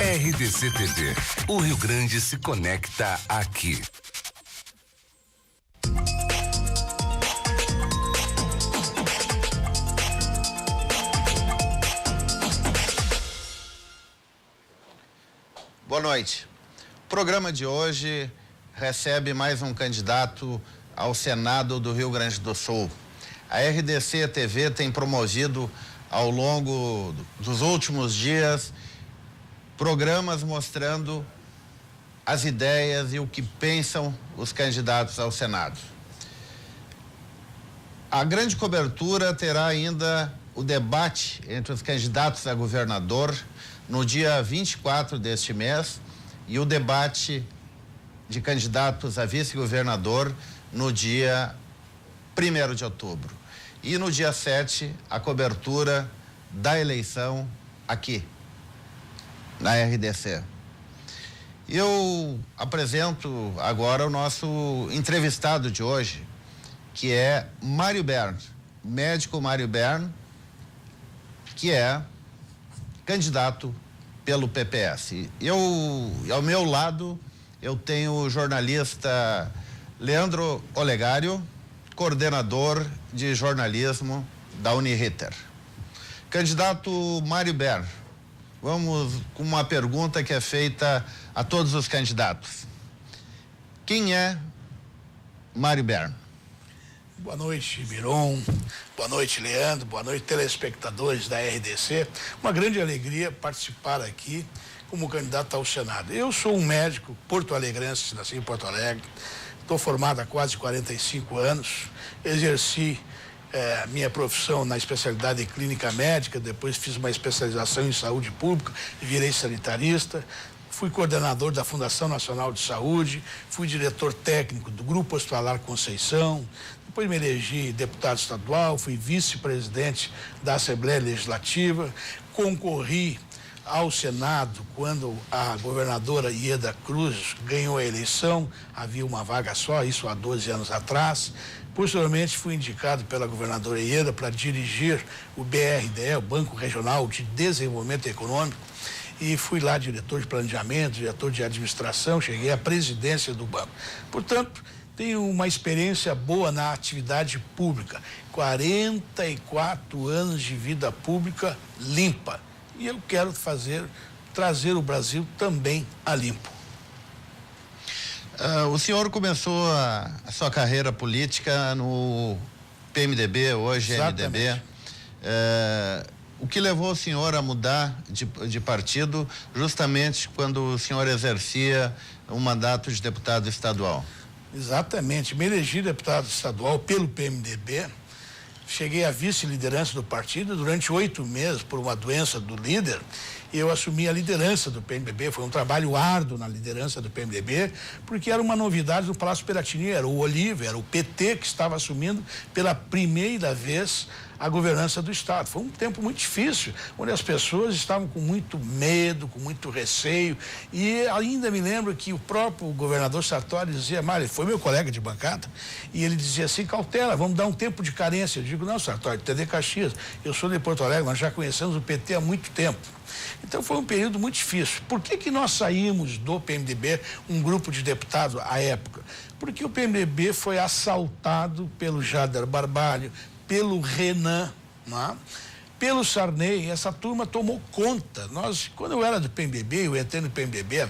RDC TV. O Rio Grande se conecta aqui. Boa noite. O programa de hoje recebe mais um candidato ao Senado do Rio Grande do Sul. A RDC TV tem promovido ao longo dos últimos dias programas mostrando as ideias e o que pensam os candidatos ao Senado. A grande cobertura terá ainda o debate entre os candidatos a governador no dia 24 deste mês e o debate de candidatos a vice-governador no dia 1º de outubro. E no dia 7, a cobertura da eleição aqui, na RDC. Eu apresento agora o nosso entrevistado de hoje, que é Mário Bern, médico Mário Bern, que é candidato pelo PPS. E ao meu lado, eu tenho o jornalista Leandro Olegário, coordenador de jornalismo da Uniriter. Candidato Mário Bern, vamos com uma pergunta que é feita a todos os candidatos. Quem é Mário Bern? Boa noite, Biron. Boa noite, Leandro. Boa noite, telespectadores da RDC. Uma grande alegria participar aqui como candidato ao Senado. Eu sou um médico porto-alegrense, nasci em Porto Alegre. Estou formado há quase 45 anos. Exerci minha profissão na especialidade de clínica médica, depois fiz uma especialização em saúde pública, virei sanitarista. Fui coordenador da Fundação Nacional de Saúde, fui diretor técnico do Grupo Hospitalar Conceição, depois me elegi deputado estadual, fui vice-presidente da Assembleia Legislativa, concorri ao Senado quando a governadora Ieda Cruz ganhou a eleição, havia uma vaga só, isso há 12 anos atrás. Posteriormente fui indicado pela governadora Ieda para dirigir o BRDE, o Banco Regional de Desenvolvimento Econômico, e fui lá diretor de planejamento, diretor de administração, cheguei à presidência do banco. Portanto, tenho uma experiência boa na atividade pública, 44 anos de vida pública limpa. E eu quero trazer o Brasil também a limpo. O senhor começou a sua carreira política no PMDB, hoje Exatamente. MDB. O que levou o senhor a mudar de partido justamente quando o senhor exercia um mandato de deputado estadual? Exatamente. Me elegi deputado estadual pelo PMDB. Cheguei à vice-liderança do partido durante 8 meses por uma doença do líder. Eu assumi a liderança do PMDB, foi um trabalho árduo na liderança do PMDB, porque era uma novidade no Palácio Piratini, era o Olívio, era o PT que estava assumindo pela primeira vez a governança do Estado. Foi um tempo muito difícil, onde as pessoas estavam com muito medo, com muito receio, e ainda me lembro que o próprio governador Sartori dizia, Mário, foi meu colega de bancada, e ele dizia assim, cautela, vamos dar um tempo de carência. Eu digo, não, Sartori, tu é de Caxias, eu sou de Porto Alegre, nós já conhecemos o PT há muito tempo. Então foi um período muito difícil. Por que nós saímos do PMDB, um grupo de deputados à época? Porque o PMDB foi assaltado pelo Jader Barbalho, pelo Renan, né? Pelo Sarney, essa turma tomou conta. Quando eu era do PMDB, eu entrei no PMDB,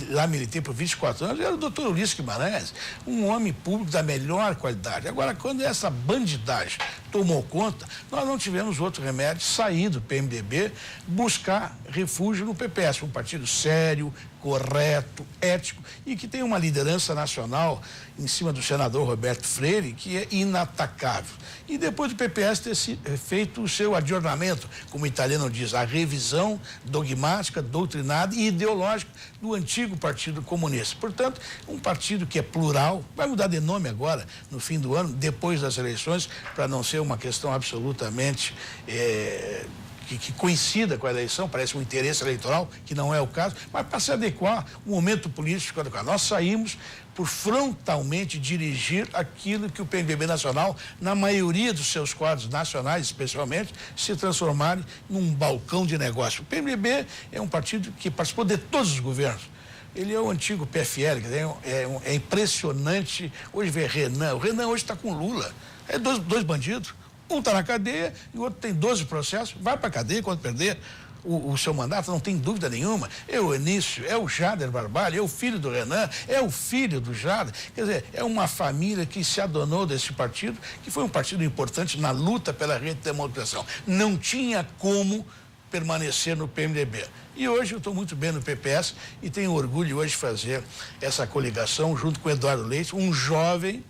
lá militei por 24 anos, eu era o doutor Ulisses Guimarães, um homem público da melhor qualidade. Agora, quando essa bandidagem tomou conta, nós não tivemos outro remédio, sair do PMDB, buscar refúgio no PPS, um partido sério, correto, ético e que tem uma liderança nacional em cima do senador Roberto Freire, que é inatacável. E depois do PPS ter feito o seu adornamento, como o italiano diz, a revisão dogmática, doutrinada e ideológica do antigo Partido Comunista. Portanto, um partido que é plural, vai mudar de nome agora, no fim do ano, depois das eleições, para não ser uma questão absolutamente que coincida com a eleição, parece um interesse eleitoral, que não é o caso, mas para se adequar ao momento político adequado. Nós saímos por frontalmente dirigir aquilo que o PMDB nacional, na maioria dos seus quadros nacionais, especialmente, se transformarem num balcão de negócio. O PMDB é um partido que participou de todos os governos. Ele é o antigo PFL, quer dizer, é impressionante hoje ver Renan. O Renan hoje está com Lula. É dois bandidos. Um está na cadeia e o outro tem 12 processos. Vai para a cadeia quando perder o seu mandato, não tem dúvida nenhuma. É o Enício, é o Jader Barbalho, é o filho do Renan, é o filho do Jader. Quer dizer, é uma família que se adonou desse partido, que foi um partido importante na luta pela redemocratização. Não tinha como permanecer no PMDB. E hoje eu estou muito bem no PPS e tenho orgulho hoje de fazer essa coligação junto com o Eduardo Leite, um jovem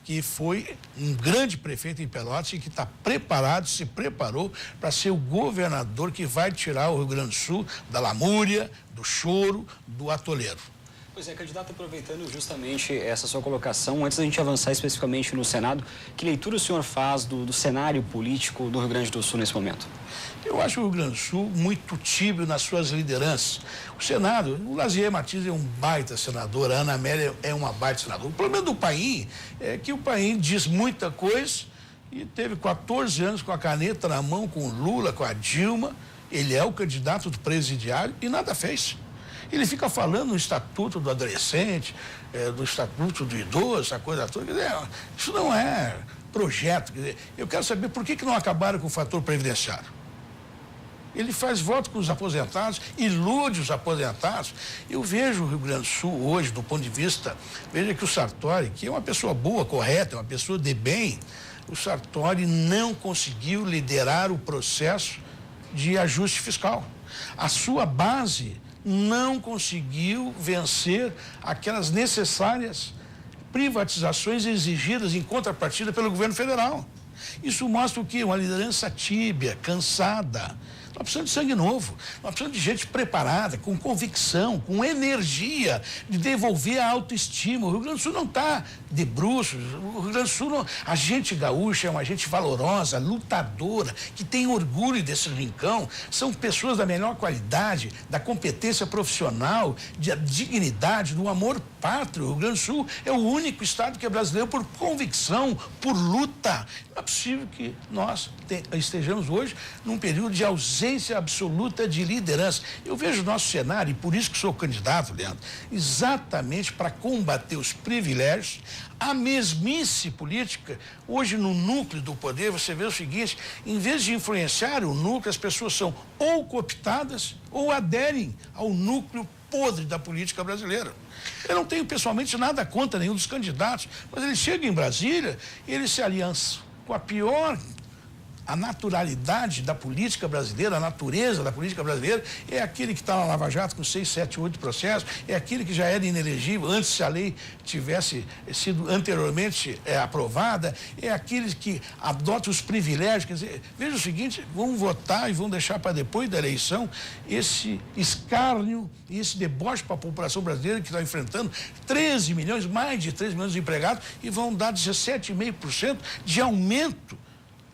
que foi um grande prefeito em Pelotas e que está preparado, se preparou para ser o governador que vai tirar o Rio Grande do Sul da lamúria, do choro, do atoleiro. Pois é, candidato, aproveitando justamente essa sua colocação, antes da gente avançar especificamente no Senado, que leitura o senhor faz do cenário político do Rio Grande do Sul nesse momento? Eu acho o Rio Grande do Sul muito tíbido nas suas lideranças. O Senado, o Lazier Martins é um baita senador, a Ana Amélia é uma baita senadora. O problema do Paim é que o Paim diz muita coisa e teve 14 anos com a caneta na mão, com o Lula, com a Dilma. Ele é o candidato do presidiário e nada fez. Ele fica falando no estatuto do adolescente, do estatuto do idoso, essa coisa toda. Quer dizer, isso não é projeto. Quer dizer, eu quero saber por que não acabaram com o fator previdenciário. Ele faz voto com os aposentados, ilude os aposentados. Eu vejo o Rio Grande do Sul hoje, do ponto de vista, veja que o Sartori, que é uma pessoa boa, correta, uma pessoa de bem, o Sartori não conseguiu liderar o processo de ajuste fiscal. A sua base não conseguiu vencer aquelas necessárias privatizações exigidas em contrapartida pelo governo federal. Isso mostra o quê? Uma liderança tíbia, cansada. Nós precisamos de sangue novo, nós precisamos de gente preparada, com convicção, com energia de devolver a autoestima. O Rio Grande do Sul não está de bruços, o Rio Grande do Sul não... A gente gaúcha é uma gente valorosa, lutadora, que tem orgulho desse rincão. São pessoas da melhor qualidade, da competência profissional, da dignidade, do amor pátrio. O Rio Grande do Sul é o único estado que é brasileiro por convicção, por luta. Não é possível que nós estejamos hoje num período de ausência absoluta de liderança. Eu vejo o nosso cenário, e por isso que sou candidato, Leandro, exatamente para combater os privilégios, a mesmice política. Hoje, no núcleo do poder, você vê o seguinte: em vez de influenciar o núcleo, as pessoas são ou cooptadas ou aderem ao núcleo podre da política brasileira. Eu não tenho pessoalmente nada contra nenhum dos candidatos, mas eles chegam em Brasília e eles se aliançam com a pior. A naturalidade da política brasileira, a natureza da política brasileira é aquele que está na Lava Jato com 6, 7, 8 processos, é aquele que já era inelegível antes se a lei tivesse sido anteriormente aprovada, é aquele que adota os privilégios. Quer dizer, veja o seguinte: vão votar e vão deixar para depois da eleição esse escárnio e esse deboche para a população brasileira que está enfrentando 13 milhões, mais de 13 milhões de empregados, e vão dar 17,5% de aumento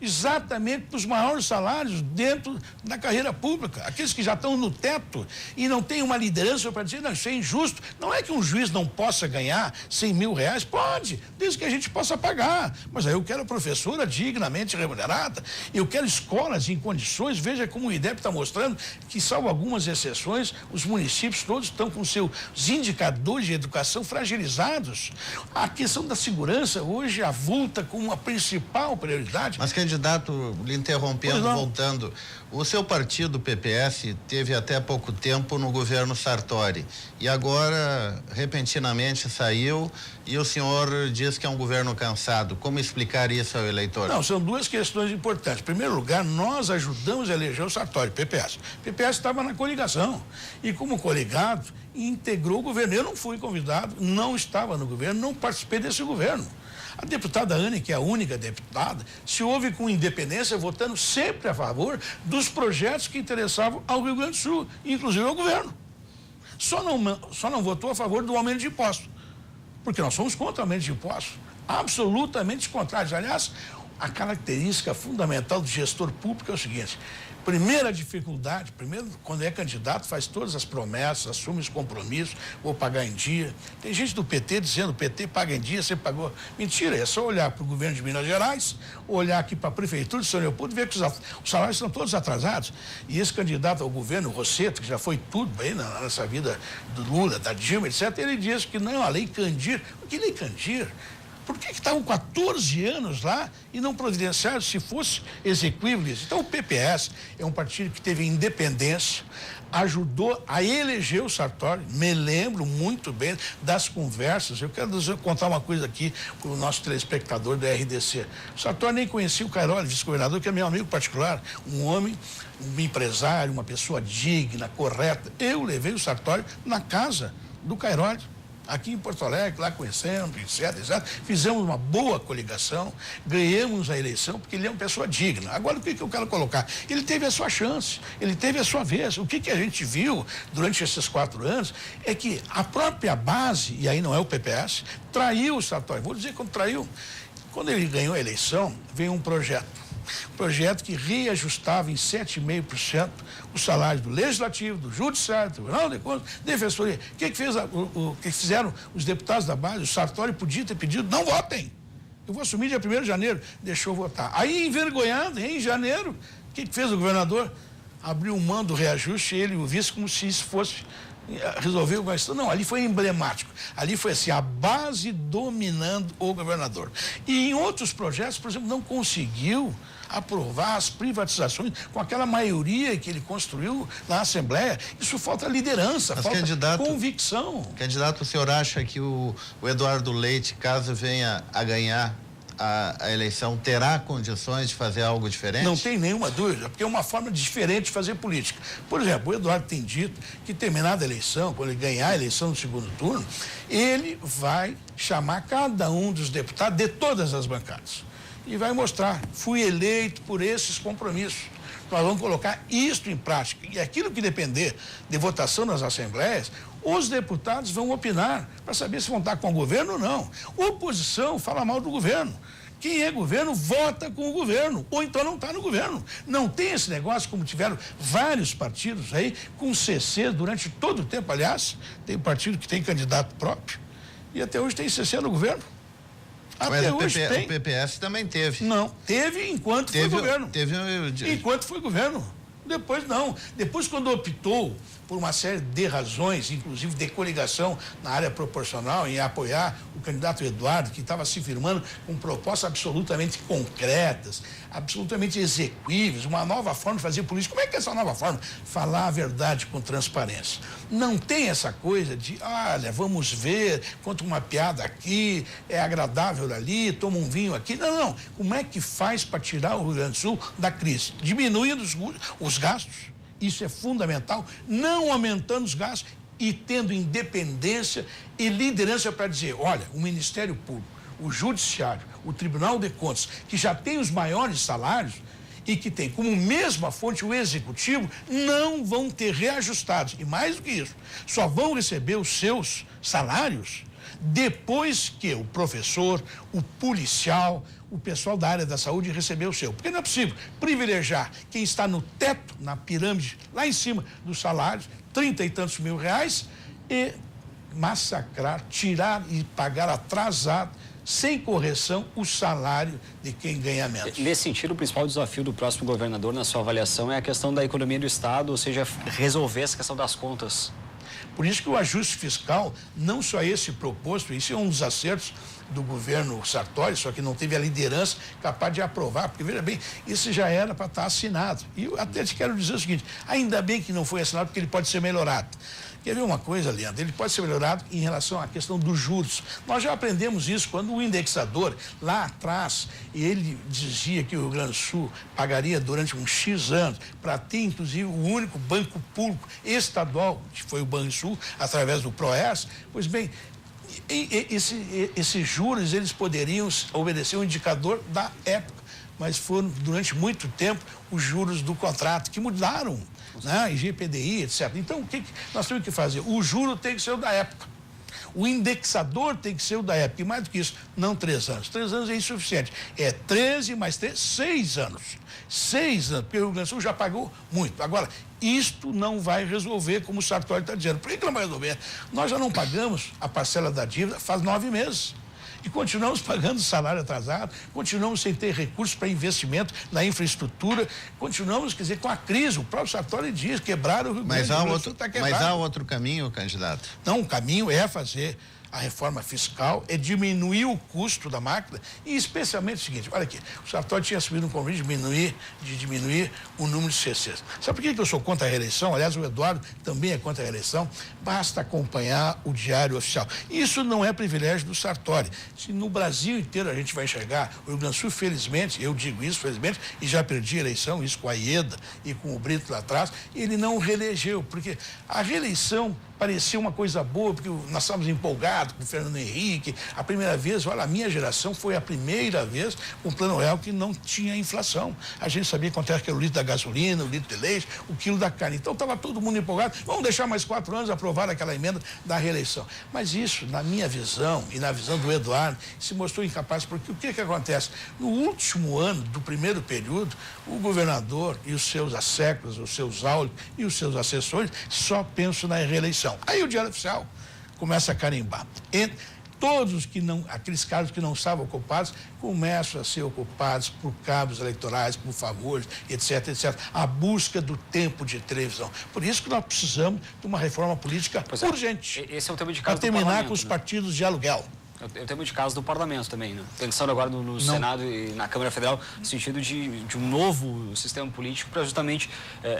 exatamente para os maiores salários dentro da carreira pública. Aqueles que já estão no teto e não têm uma liderança para dizer, não, isso é injusto. Não é que um juiz não possa ganhar 100 mil reais, pode, desde que a gente possa pagar. Mas aí eu quero professora dignamente remunerada, eu quero escolas em condições. Veja como o IDEP está mostrando que, salvo algumas exceções, os municípios todos estão com seus indicadores de educação fragilizados. A questão da segurança hoje avulta como a principal prioridade. Mas, candidato, lhe interrompendo, voltando, o seu partido, o PPS, teve até pouco tempo no governo Sartori e agora, repentinamente, saiu e o senhor diz que é um governo cansado. Como explicar isso ao eleitor? Não, são duas questões importantes. Em primeiro lugar, nós ajudamos a eleger o Sartori, PPS. O PPS estava na coligação e, como coligado, integrou o governo. Eu não fui convidado, não estava no governo, não participei desse governo. A deputada Anne, que é a única deputada, se ouve com independência, votando sempre a favor dos projetos que interessavam ao Rio Grande do Sul, inclusive ao governo. Só não votou a favor do aumento de impostos, porque nós somos contra o aumento de impostos, absolutamente contrários. Aliás, a característica fundamental do gestor público é o seguinte: primeira dificuldade, quando é candidato, faz todas as promessas, assume os compromissos, vou pagar em dia. Tem gente do PT dizendo, o PT paga em dia, você pagou. Mentira, é só olhar para o governo de Minas Gerais, olhar aqui para a prefeitura de São Leopoldo e ver que os salários estão todos atrasados. E esse candidato ao governo, Rosseto, que já foi tudo bem nessa vida do Lula, da Dilma, etc., ele diz que não, a Lei Candir. O que Lei Candir? Por que estavam 14 anos lá e não providenciaram se fosse execuível isso? Então, o PPS é um partido que teve independência, ajudou a eleger o Sartori, me lembro muito bem das conversas. Eu quero contar uma coisa aqui para o nosso telespectador do RDC. O Sartori nem conhecia o Cairoli, vice-governador, que é meu amigo particular, um homem, um empresário, uma pessoa digna, correta. Eu levei o Sartori na casa do Cairoli, aqui em Porto Alegre, lá conhecemos, etc. Fizemos uma boa coligação, ganhamos a eleição, porque ele é uma pessoa digna. Agora, o que eu quero colocar? Ele teve a sua chance, ele teve a sua vez. O que a gente viu durante esses 4 anos é que a própria base, e aí não é o PPS, traiu o Sartori. Vou dizer como traiu. Quando ele ganhou a eleição, veio um projeto que reajustava em 7,5% o salário do Legislativo, do Judiciário, do Tribunal de Contas, Defensoria. O que fizeram os deputados da base? O Sartori podia ter pedido, não votem. Eu vou assumir dia 1º de janeiro. Deixou votar. Aí, envergonhado, em janeiro, o que fez o governador? Abriu mão do reajuste, ele e o vice, como se isso fosse resolver alguma questão. Não, ali foi emblemático. Ali foi assim, a base dominando o governador. E em outros projetos, por exemplo, não conseguiu aprovar as privatizações com aquela maioria que ele construiu na Assembleia. Isso falta liderança, mas falta convicção. Candidato, o senhor acha que o Eduardo Leite, caso venha a ganhar a eleição, terá condições de fazer algo diferente? Não tem nenhuma dúvida, porque é uma forma diferente de fazer política. Por exemplo, o Eduardo tem dito que, terminada a eleição, quando ele ganhar a eleição no segundo turno, ele vai chamar cada um dos deputados de todas as bancadas e vai mostrar, fui eleito por esses compromissos. Nós vamos colocar isto em prática. E aquilo que depender de votação nas assembleias, os deputados vão opinar para saber se vão estar com o governo ou não. Oposição fala mal do governo. Quem é governo vota com o governo, ou então não está no governo. Não tem esse negócio como tiveram vários partidos aí, com CC durante todo o tempo. Aliás, tem partido que tem candidato próprio e até hoje tem CC no governo. Até hoje tem. O PPS também teve. Não, teve enquanto foi governo. Enquanto foi governo. Depois não. Depois, quando optou por uma série de razões, inclusive de coligação na área proporcional, em apoiar o candidato Eduardo, que estava se firmando com propostas absolutamente concretas, absolutamente execuíveis, uma nova forma de fazer política. Como é que é essa nova forma? Falar a verdade com transparência. Não tem essa coisa de, olha, vamos ver, conta uma piada aqui, é agradável ali, toma um vinho aqui. Não, não. Como é que faz para tirar o Rio Grande do Sul da crise? Diminuindo os gastos. Isso é fundamental, não aumentando os gastos e tendo independência e liderança para dizer, olha, o Ministério Público, o Judiciário, o Tribunal de Contas, que já tem os maiores salários e que tem como mesma fonte o Executivo, não vão ter reajustados. E mais do que isso, só vão receber os seus salários depois que o professor, o policial, o pessoal da área da saúde recebeu o seu. Porque não é possível privilegiar quem está no teto, na pirâmide, lá em cima dos salários, 30 e tantos mil reais, e massacrar, tirar e pagar atrasado, sem correção, o salário de quem ganha menos. Nesse sentido, o principal desafio do próximo governador, na sua avaliação, é a questão da economia do Estado, ou seja, resolver essa questão das contas. Por isso que o ajuste fiscal, não só esse proposto, isso é um dos acertos do governo Sartori, só que não teve a liderança capaz de aprovar, porque, veja bem, isso já era para estar assinado. E eu até te quero dizer o seguinte, ainda bem que não foi assinado, porque ele pode ser melhorado. Quer ver uma coisa, Leandro? Ele pode ser melhorado em relação à questão dos juros. Nós já aprendemos isso quando o indexador, lá atrás, ele dizia que o Rio Grande do Sul pagaria durante uns X anos para ter, inclusive, o único banco público estadual, que foi o Banrisul, através do PROERS. Pois bem, esses juros, eles poderiam obedecer um indicador da época, mas foram, durante muito tempo, os juros do contrato, que mudaram, né? IGPDI, etc. Então, o que nós temos que fazer? O juro tem que ser o da época. O indexador tem que ser o da época, e mais do que isso, não 3 anos. 3 anos é insuficiente. É 13 mais 3, 6 anos. 6 anos, porque o Rio Grande do Sul já pagou muito. Agora, isto não vai resolver, como o Sartori está dizendo. Por que não vai resolver? Nós já não pagamos a parcela da dívida faz 9 meses. E continuamos pagando salário atrasado, continuamos sem ter recursos para investimento na infraestrutura, continuamos, quer dizer, com a crise. O próprio Sartori diz, quebraram o Rio Grande do Sul, está quebrado. Mas há outro caminho, candidato? Não, o caminho é fazer a reforma fiscal, é diminuir o custo da máquina e especialmente o seguinte, olha aqui, o Sartori tinha assumido um convite de diminuir o número de CCs. Sabe por que eu sou contra a reeleição? Aliás, o Eduardo também é contra a reeleição. Basta acompanhar o Diário Oficial. Isso não é privilégio do Sartori. Se no Brasil inteiro a gente vai enxergar, o Rio Grande do Sul, felizmente, eu digo isso, felizmente, e já perdi a eleição, isso com a Ieda e com o Brito lá atrás, ele não reelegeu, porque a reeleição parecia uma coisa boa, porque nós estávamos empolgados com o Fernando Henrique. A primeira vez, olha, a minha geração foi a primeira vez com um plano real que não tinha inflação. A gente sabia quanto era que era o litro da gasolina, o litro de leite, o quilo da carne. Então estava todo mundo empolgado. Vamos deixar mais 4 anos aprovar aquela emenda da reeleição. Mas isso, na minha visão e na visão do Eduardo, se mostrou incapaz, porque o que acontece? No último ano do primeiro período, o governador e os seus asseclas, os seus áulicos e os seus assessores só pensam na reeleição. Aí o Diário Oficial começa a carimbar. E todos que não, aqueles cargos que não estavam ocupados, começam a ser ocupados por cabos eleitorais, por favores, etc, etc. A busca do tempo de televisão. Por isso que nós precisamos de uma reforma política urgente. Esse é o tema de caso para terminar com os partidos de aluguel. É o tema de caso do parlamento também, né? Pensando agora no Senado e na Câmara Federal, no sentido de um novo sistema político para justamente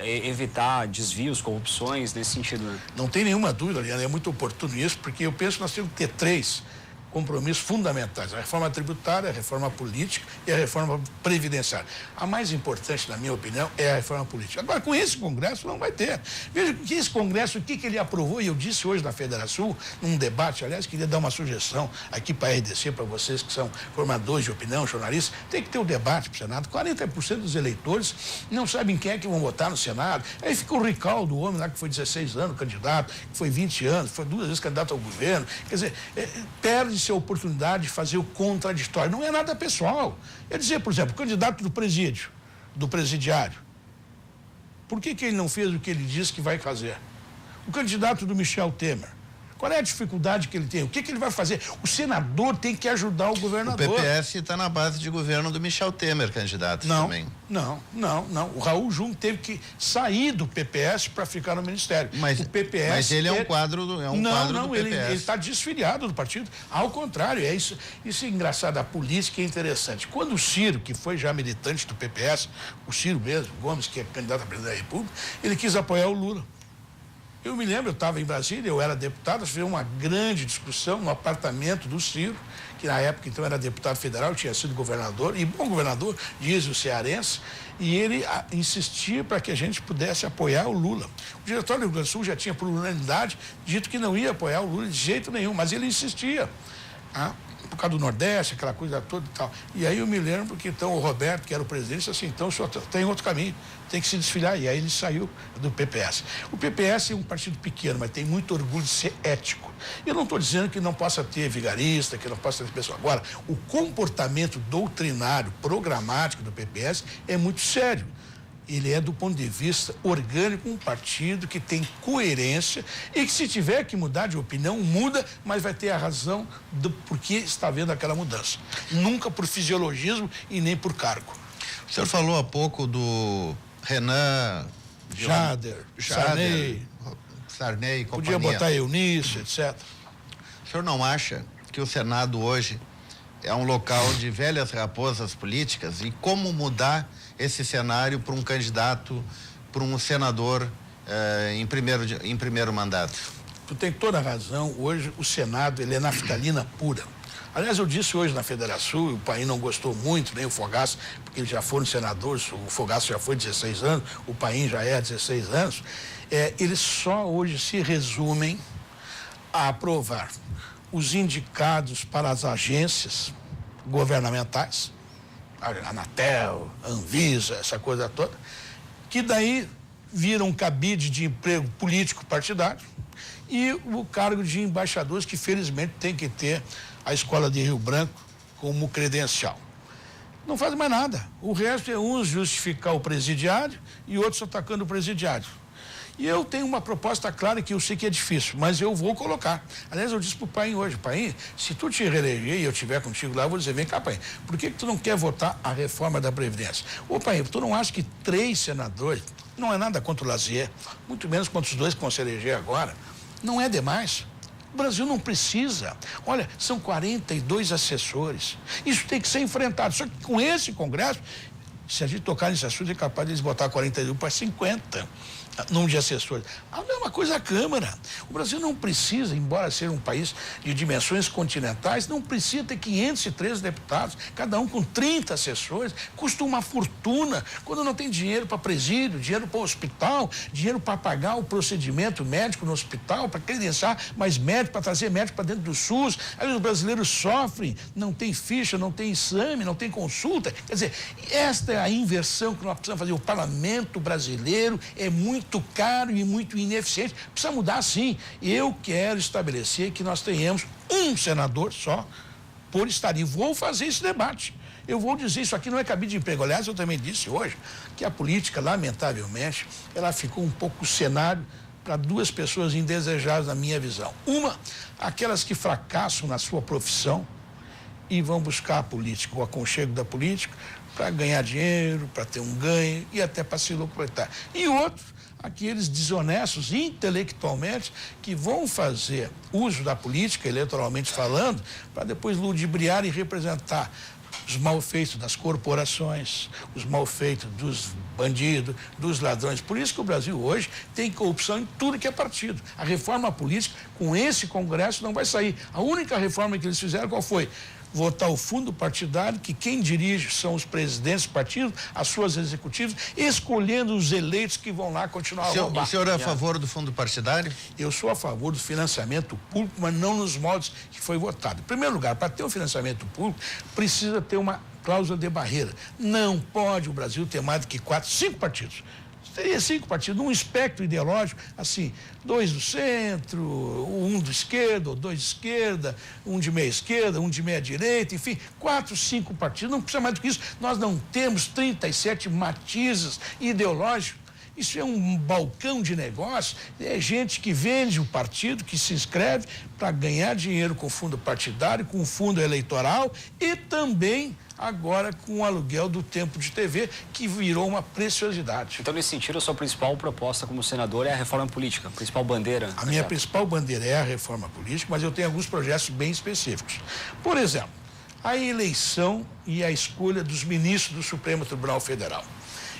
evitar desvios, corrupções, nesse sentido, né? Não tem nenhuma dúvida, Liana, é muito oportuno isso, porque eu penso que nós temos que ter 3 compromissos fundamentais: a reforma tributária, a reforma política e a reforma previdenciária. A mais importante, na minha opinião, é a reforma política. Agora, com esse Congresso, não vai ter. Veja que esse Congresso, o que ele aprovou, e eu disse hoje na Federação, num debate, aliás, queria dar uma sugestão aqui para a RDC, para vocês que são formadores de opinião, jornalistas, tem que ter o debate para o Senado. 40% dos eleitores não sabem quem é que vão votar no Senado. Aí fica o recall do homem lá que foi 16 anos candidato, que foi 20 anos, foi 2 vezes candidato ao governo. Quer dizer, perde-se a oportunidade de fazer o contraditório. Não é nada pessoal. É dizer, por exemplo, o candidato do presídio, do presidiário, por que ele não fez o que ele disse que vai fazer? O candidato do Michel Temer, qual é a dificuldade que ele tem? O que ele vai fazer? O senador tem que ajudar o governador. O PPS está na base de governo do Michel Temer, candidato também. Não. O Raul Jung teve que sair do PPS para ficar no ministério. Mas, o PPS mas ele é um quadro do PPS. Ele está desfiliado do partido. Ao contrário, é isso. Isso é engraçado. A política é interessante. Quando o Ciro, que foi já militante do PPS, o Ciro mesmo, Gomes, que é candidato a presidente da República, ele quis apoiar o Lula. Eu me lembro, eu estava em Brasília, eu era deputado, fez uma grande discussão no apartamento do Ciro, que na época então era deputado federal, tinha sido governador, e bom governador, diz o cearense, e ele insistia para que a gente pudesse apoiar o Lula. O diretório do Rio Grande do Sul já tinha, por unanimidade, dito que não ia apoiar o Lula de jeito nenhum, mas ele insistia. Por causa do Nordeste, aquela coisa toda e tal. E aí eu me lembro que então o Roberto, que era o presidente, disse assim, então o senhor tem outro caminho, tem que se desfiliar. E aí ele saiu do PPS. O PPS é um partido pequeno, mas tem muito orgulho de ser ético. Eu não estou dizendo que não possa ter vigarista, que não possa ter pessoa. Agora, o comportamento doutrinário, programático do PPS é muito sério. Ele é, do ponto de vista orgânico, um partido que tem coerência e que, se tiver que mudar de opinião, muda, mas vai ter a razão do porquê está havendo aquela mudança. Nunca por fisiologismo e nem por cargo. O senhor falou há pouco do Renan... Jader, Sarney e companhia. Podia botar Eunice, etc. O senhor não acha que o Senado hoje é um local de velhas raposas políticas? E como mudar esse cenário para um candidato, para um senador em primeiro mandato? Tu tem toda a razão. Hoje o Senado, ele é naftalina pura. Aliás, eu disse hoje na Federação, o Paim não gostou muito, nem o Fogaça, porque eles já foram senadores, o Fogaça já foi 16 anos, o Paim já é 16 anos. Eles só hoje se resumem a aprovar os indicados para as agências governamentais, a Anatel, a Anvisa, essa coisa toda, que daí viram um cabide de emprego político partidário, e o cargo de embaixadores, que felizmente tem que ter a Escola de Rio Branco como credencial. Não faz mais nada. O resto é uns justificar o presidiário e outros atacando o presidiário. E eu tenho uma proposta clara que eu sei que é difícil, mas eu vou colocar. Aliás, eu disse para o Paim hoje, Paim, se tu te reeleger e eu estiver contigo lá, eu vou dizer, vem cá, Paim, por que tu não quer votar a reforma da Previdência? Ô, Paim, tu não acha que 3 senadores, não é nada contra o Lazier, muito menos contra os 2 que vão se eleger agora, não é demais? O Brasil não precisa. Olha, são 42 assessores. Isso tem que ser enfrentado. Só que com esse Congresso, se a gente tocar nesse assunto, é capaz de eles botar 41 para 50 número de assessores. A mesma coisa a Câmara. O Brasil não precisa, embora seja um país de dimensões continentais, não precisa ter 513 deputados, cada um com 30 assessores. Custa uma fortuna quando não tem dinheiro para presídio, dinheiro para o hospital, dinheiro para pagar o procedimento médico no hospital, para credenciar mais médico, para trazer médico para dentro do SUS. Aí os brasileiros sofrem, não tem ficha, não tem exame, não tem consulta. Quer dizer, esta é a inversão que nós precisamos fazer. O parlamento brasileiro é muito caro e muito ineficiente. Precisa mudar, sim. Eu quero estabelecer que nós tenhamos um senador só por estado. E vou fazer esse debate. Eu vou dizer, isso aqui não é cabide de emprego. Aliás, eu também disse hoje que a política, lamentavelmente, ela ficou um pouco cenário para 2 pessoas indesejáveis na minha visão. Uma, aquelas que fracassam na sua profissão e vão buscar a política, o aconchego da política, para ganhar dinheiro, para ter um ganho e até para se lucrar. E outro, aqueles desonestos intelectualmente que vão fazer uso da política, eleitoralmente falando, para depois ludibriar e representar os malfeitos das corporações, os malfeitos dos bandidos, dos ladrões. Por isso que o Brasil hoje tem corrupção em tudo que é partido. A reforma política, com esse Congresso, não vai sair. A única reforma que eles fizeram, qual foi? Votar o fundo partidário, que quem dirige são os presidentes do partido, as suas executivas, escolhendo os eleitos que vão lá continuar a roubar. O senhor é a favor do fundo partidário? Eu sou a favor do financiamento público, mas não nos moldes que foi votado. Em primeiro lugar, para ter um financiamento público, precisa ter uma cláusula de barreira. Não pode o Brasil ter mais do que 4, 5 partidos. Teria 5 partidos, um espectro ideológico, assim, 2 do centro, 1 do esquerda, ou 2 de esquerda, 1 de meia esquerda, 1 de meia direita, enfim, 4, 5 partidos, não precisa mais do que isso. Nós não temos 37 matizes ideológicos. Isso é um balcão de negócio, é gente que vende o partido, que se inscreve para ganhar dinheiro com fundo partidário, com fundo eleitoral e também agora com o aluguel do tempo de TV, que virou uma preciosidade. Então, nesse sentido, a sua principal proposta como senador é a reforma política, a principal bandeira? A minha principal bandeira é a reforma política, mas eu tenho alguns projetos bem específicos. Por exemplo, a eleição e a escolha dos ministros do Supremo Tribunal Federal.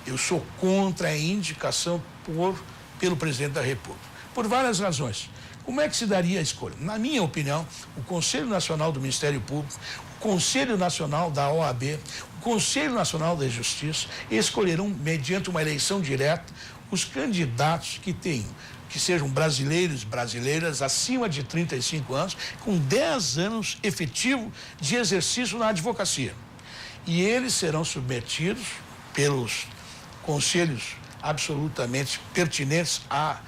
Eu sou contra a indicação pelo presidente da República, por várias razões. Como é que se daria a escolha? Na minha opinião, o Conselho Nacional do Ministério Público, o Conselho Nacional da OAB, o Conselho Nacional da Justiça escolherão, mediante uma eleição direta, os candidatos que sejam brasileiras acima de 35 anos, com 10 anos efetivo de exercício na advocacia. E eles serão submetidos pelos conselhos absolutamente pertinentes à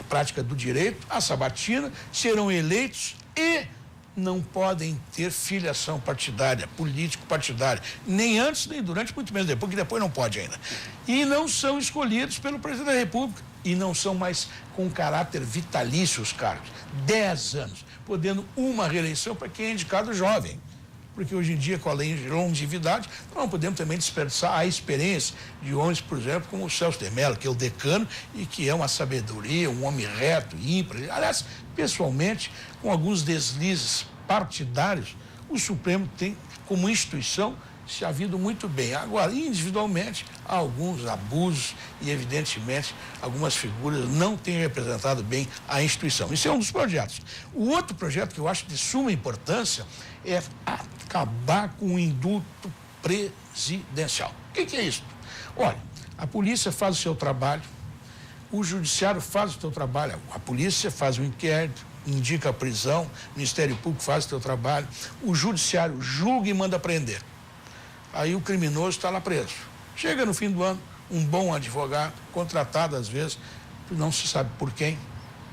prática do direito, à sabatina, serão eleitos e não podem ter filiação partidária, político-partidária, nem antes, nem durante, muito menos depois, porque depois não pode ainda. E não são escolhidos pelo presidente da República e não são mais com caráter vitalício os cargos. 10 anos, podendo uma reeleição para quem é indicado jovem. Porque hoje em dia, com a longevidade, nós não podemos também desperdiçar a experiência de homens, por exemplo, como o Celso de Mello, que é o decano e que é uma sabedoria, um homem reto, ímpar. Aliás, pessoalmente, com alguns deslizes partidários, o Supremo tem, como instituição, se havido muito bem. Agora, individualmente, há alguns abusos e, evidentemente, algumas figuras não têm representado bem a instituição. Isso é um dos projetos. O outro projeto que eu acho de suma importância é acabar com o indulto presidencial. O que é isso? Olha, a polícia faz o seu trabalho, o judiciário faz o seu trabalho, a polícia faz o inquérito, indica a prisão, o Ministério Público faz o seu trabalho, o judiciário julga e manda prender. Aí o criminoso está lá preso. Chega no fim do ano, um bom advogado, contratado às vezes, não se sabe por quem,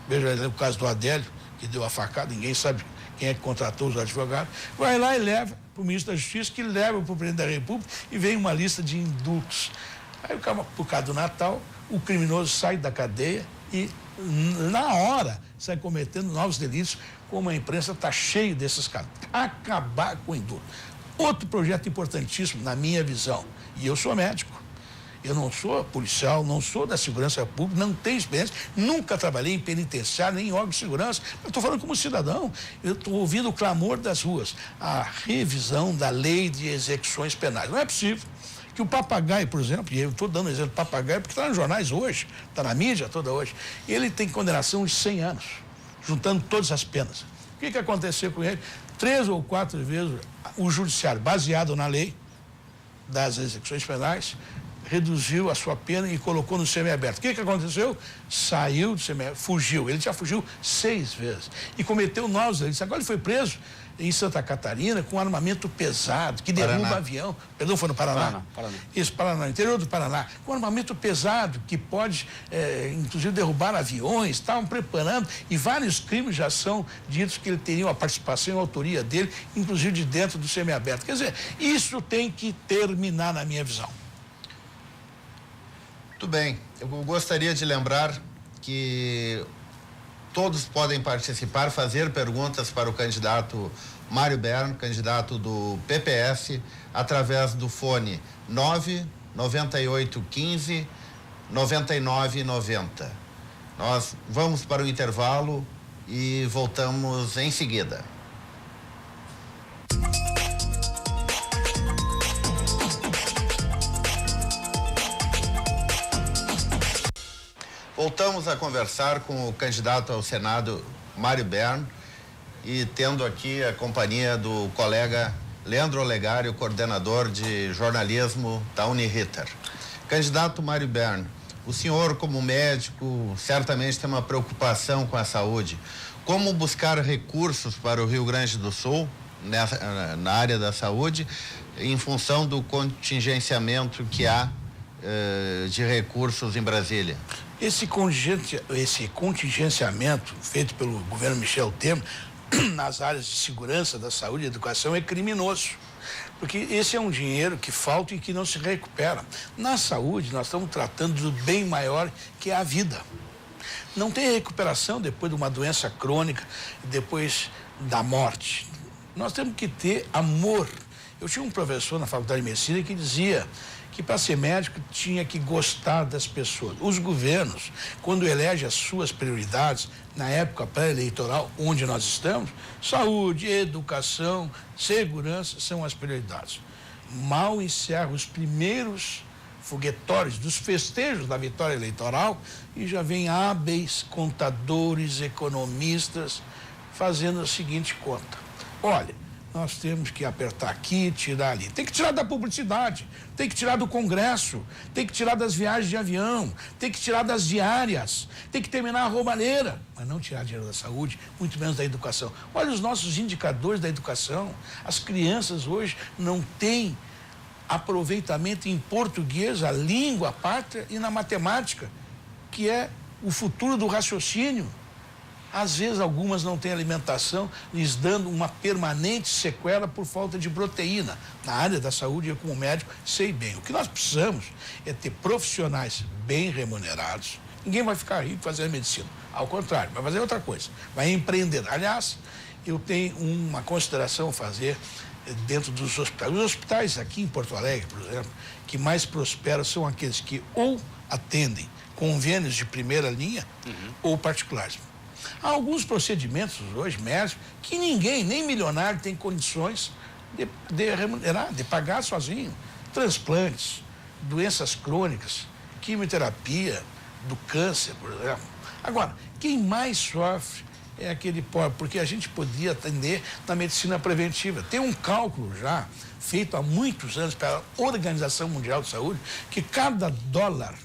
Veja o caso do Adélio, que deu a facada, ninguém sabe quem é que contratou os advogados. Vai lá e leva para o ministro da Justiça, que leva para o presidente da República e vem uma lista de indultos. Aí, por causa do Natal, o criminoso sai da cadeia e, na hora, sai cometendo novos delitos, como a imprensa está cheia desses casos. Acabar com o indulto. Outro projeto importantíssimo, na minha visão, e eu sou médico, eu não sou policial, não sou da segurança pública, não tenho experiência, nunca trabalhei em penitenciário, nem em órgão de segurança, mas estou falando como cidadão, eu estou ouvindo o clamor das ruas, a revisão da lei de execuções penais. Não é possível que o papagaio, por exemplo, e eu estou dando exemplo do papagaio porque está nos jornais hoje, está na mídia toda hoje, ele tem condenação de 100 anos, juntando todas as penas. O que aconteceu com ele? 3 ou 4 vezes o judiciário, baseado na lei das execuções penais, reduziu a sua pena e colocou no semiaberto. O que aconteceu? Saiu do semiaberto, fugiu. Ele já fugiu 6 vezes e cometeu novos delitos. Agora ele foi preso em Santa Catarina com armamento pesado, que derruba avião. Perdão, foi no Paraná? Paraná. Isso, Paraná, interior do Paraná. Com armamento pesado, que pode, inclusive, derrubar aviões. Estavam preparando e vários crimes já são ditos que ele teria a participação e a autoria dele, inclusive de dentro do semiaberto. Quer dizer, isso tem que terminar na minha visão. Muito bem. Eu gostaria de lembrar que todos podem participar, fazer perguntas para o candidato Mário Bern, candidato do PPS, através do fone 99815 9990. Nós vamos para o intervalo e voltamos em seguida. Voltamos a conversar com o candidato ao Senado, Mário Bern, e tendo aqui a companhia do colega Leandro Olegário, coordenador de jornalismo da Uniriter. Candidato Mário Bern, o senhor, como médico, certamente tem uma preocupação com a saúde. Como buscar recursos para o Rio Grande do Sul, na área da saúde, em função do contingenciamento que há de recursos em Brasília? Esse contingenciamento feito pelo governo Michel Temer nas áreas de segurança, da saúde e educação é criminoso. Porque esse é um dinheiro que falta e que não se recupera. Na saúde, nós estamos tratando do bem maior, que é a vida. Não tem recuperação depois de uma doença crônica, depois da morte. Nós temos que ter amor. Eu tinha um professor na Faculdade de Medicina que dizia que para ser médico tinha que gostar das pessoas. Os governos, quando elegem as suas prioridades, na época pré-eleitoral, onde nós estamos, saúde, educação, segurança são as prioridades. Mal encerram os primeiros foguetórios dos festejos da vitória eleitoral e já vem hábeis contadores, economistas, fazendo a seguinte conta. Olha, nós temos que apertar aqui, tirar ali. Tem que tirar da publicidade, tem que tirar do Congresso, tem que tirar das viagens de avião, tem que tirar das diárias, tem que terminar a roubalheira, mas não tirar dinheiro da saúde, muito menos da educação. Olha os nossos indicadores da educação. As crianças hoje não têm aproveitamento em português, a língua, a pátria, e na matemática, que é o futuro do raciocínio. Às vezes, algumas não têm alimentação, lhes dando uma permanente sequela por falta de proteína. Na área da saúde, eu, como médico, sei bem. O que nós precisamos é ter profissionais bem remunerados. Ninguém vai ficar rico fazendo medicina. Ao contrário, vai fazer outra coisa. Vai empreender. Aliás, eu tenho uma consideração a fazer dentro dos hospitais. Os hospitais aqui em Porto Alegre, por exemplo, que mais prosperam são aqueles que ou atendem convênios de primeira linha ou particulares. Há alguns procedimentos hoje, médicos, que ninguém, nem milionário, tem condições de remunerar, de pagar sozinho. Transplantes, doenças crônicas, quimioterapia, do câncer, por exemplo. Agora, quem mais sofre é aquele pobre, porque a gente podia atender na medicina preventiva. Tem um cálculo já feito há muitos anos pela Organização Mundial de Saúde, que cada dólar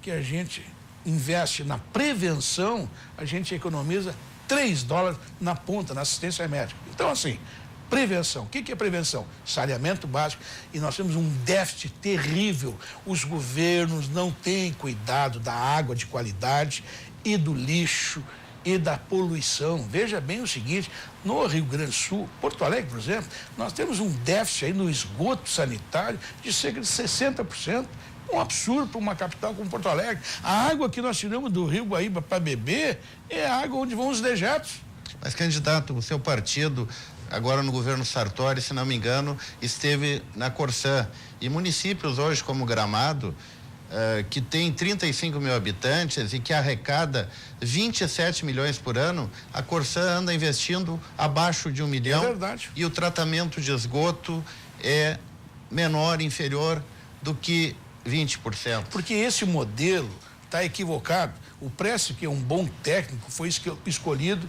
que a gente investe na prevenção, a gente economiza $3 na ponta, na assistência médica. Então, assim, prevenção. O que é prevenção? Saneamento básico. E nós temos um déficit terrível. Os governos não têm cuidado da água de qualidade e do lixo e da poluição. Veja bem o seguinte, no Rio Grande do Sul, Porto Alegre, por exemplo, nós temos um déficit aí no esgoto sanitário de cerca de 60%. Um absurdo para uma capital como Porto Alegre. A água que nós tiramos do Rio Guaíba para beber é a água onde vão os dejetos. Mas, candidato, o seu partido, agora no governo Sartori, se não me engano, esteve na Corsã. E municípios hoje como Gramado, que tem 35 mil habitantes e que arrecada 27 milhões por ano, a Corsã anda investindo abaixo de 1 milhão. É verdade. E o tratamento de esgoto é menor, inferior do que 20%. Porque esse modelo está equivocado. O Prestes, que é um bom técnico, foi escolhido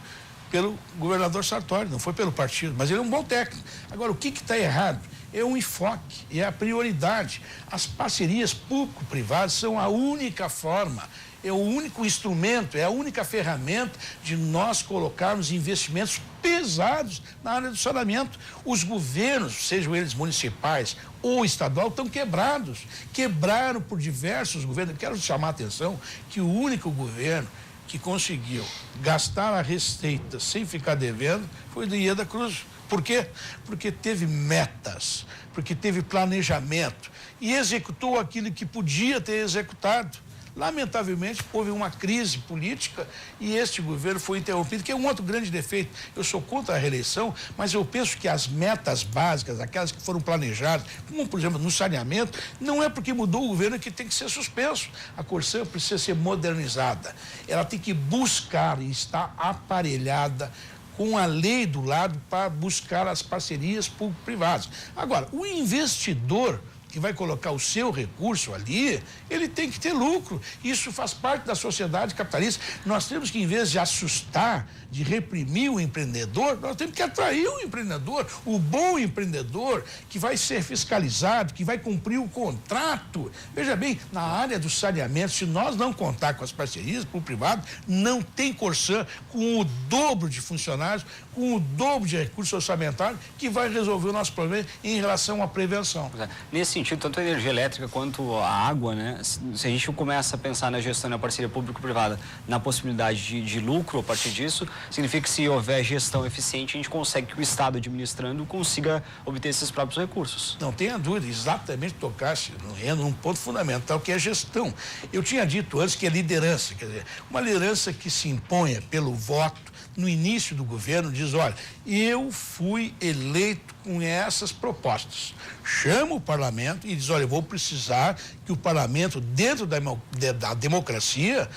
pelo governador Sartori, não foi pelo partido, mas ele é um bom técnico. Agora, o que está errado? É o enfoque, é a prioridade. As parcerias público-privadas são a única forma, é o único instrumento, é a única ferramenta de nós colocarmos investimentos pesados na área do saneamento. Os governos, sejam eles municipais ou estadual, estão quebrados. Quebraram por diversos governos. Eu quero chamar a atenção que o único governo que conseguiu gastar a receita sem ficar devendo foi o do Ieda Cruz. Por quê? Porque teve metas, porque teve planejamento e executou aquilo que podia ter executado. Lamentavelmente, houve uma crise política e este governo foi interrompido, que é um outro grande defeito. Eu sou contra a reeleição, mas eu penso que as metas básicas, aquelas que foram planejadas, como, por exemplo, no saneamento, não é porque mudou o governo que tem que ser suspenso. A Corsã precisa ser modernizada. Ela tem que buscar e estar aparelhada com a lei do lado para buscar as parcerias público-privadas. Agora, o investidor que vai colocar o seu recurso ali, ele tem que ter lucro. Isso faz parte da sociedade capitalista. Nós temos que, em vez de assustar, de reprimir o empreendedor, nós temos que atrair o empreendedor, o bom empreendedor, que vai ser fiscalizado, que vai cumprir o contrato. Veja bem, na área do saneamento, se nós não contar com as parcerias público-privado, não tem Corsã com o dobro de funcionários, com o dobro de recursos orçamentários, que vai resolver o nosso problema em relação à prevenção. Nesse sentido, tanto a energia elétrica quanto a água, né? Se a gente começa a pensar na gestão na parceria público-privada, na possibilidade de lucro a partir disso, significa que se houver gestão eficiente, a gente consegue que o Estado administrando consiga obter esses próprios recursos. Não tenha dúvida, exatamente tocasse num ponto fundamental, que é a gestão. Eu tinha dito antes que é liderança, quer dizer, uma liderança que se imponha pelo voto no início do governo, diz, olha, eu fui eleito com essas propostas. Chama o parlamento e diz, olha, eu vou precisar que o parlamento, dentro da democracia,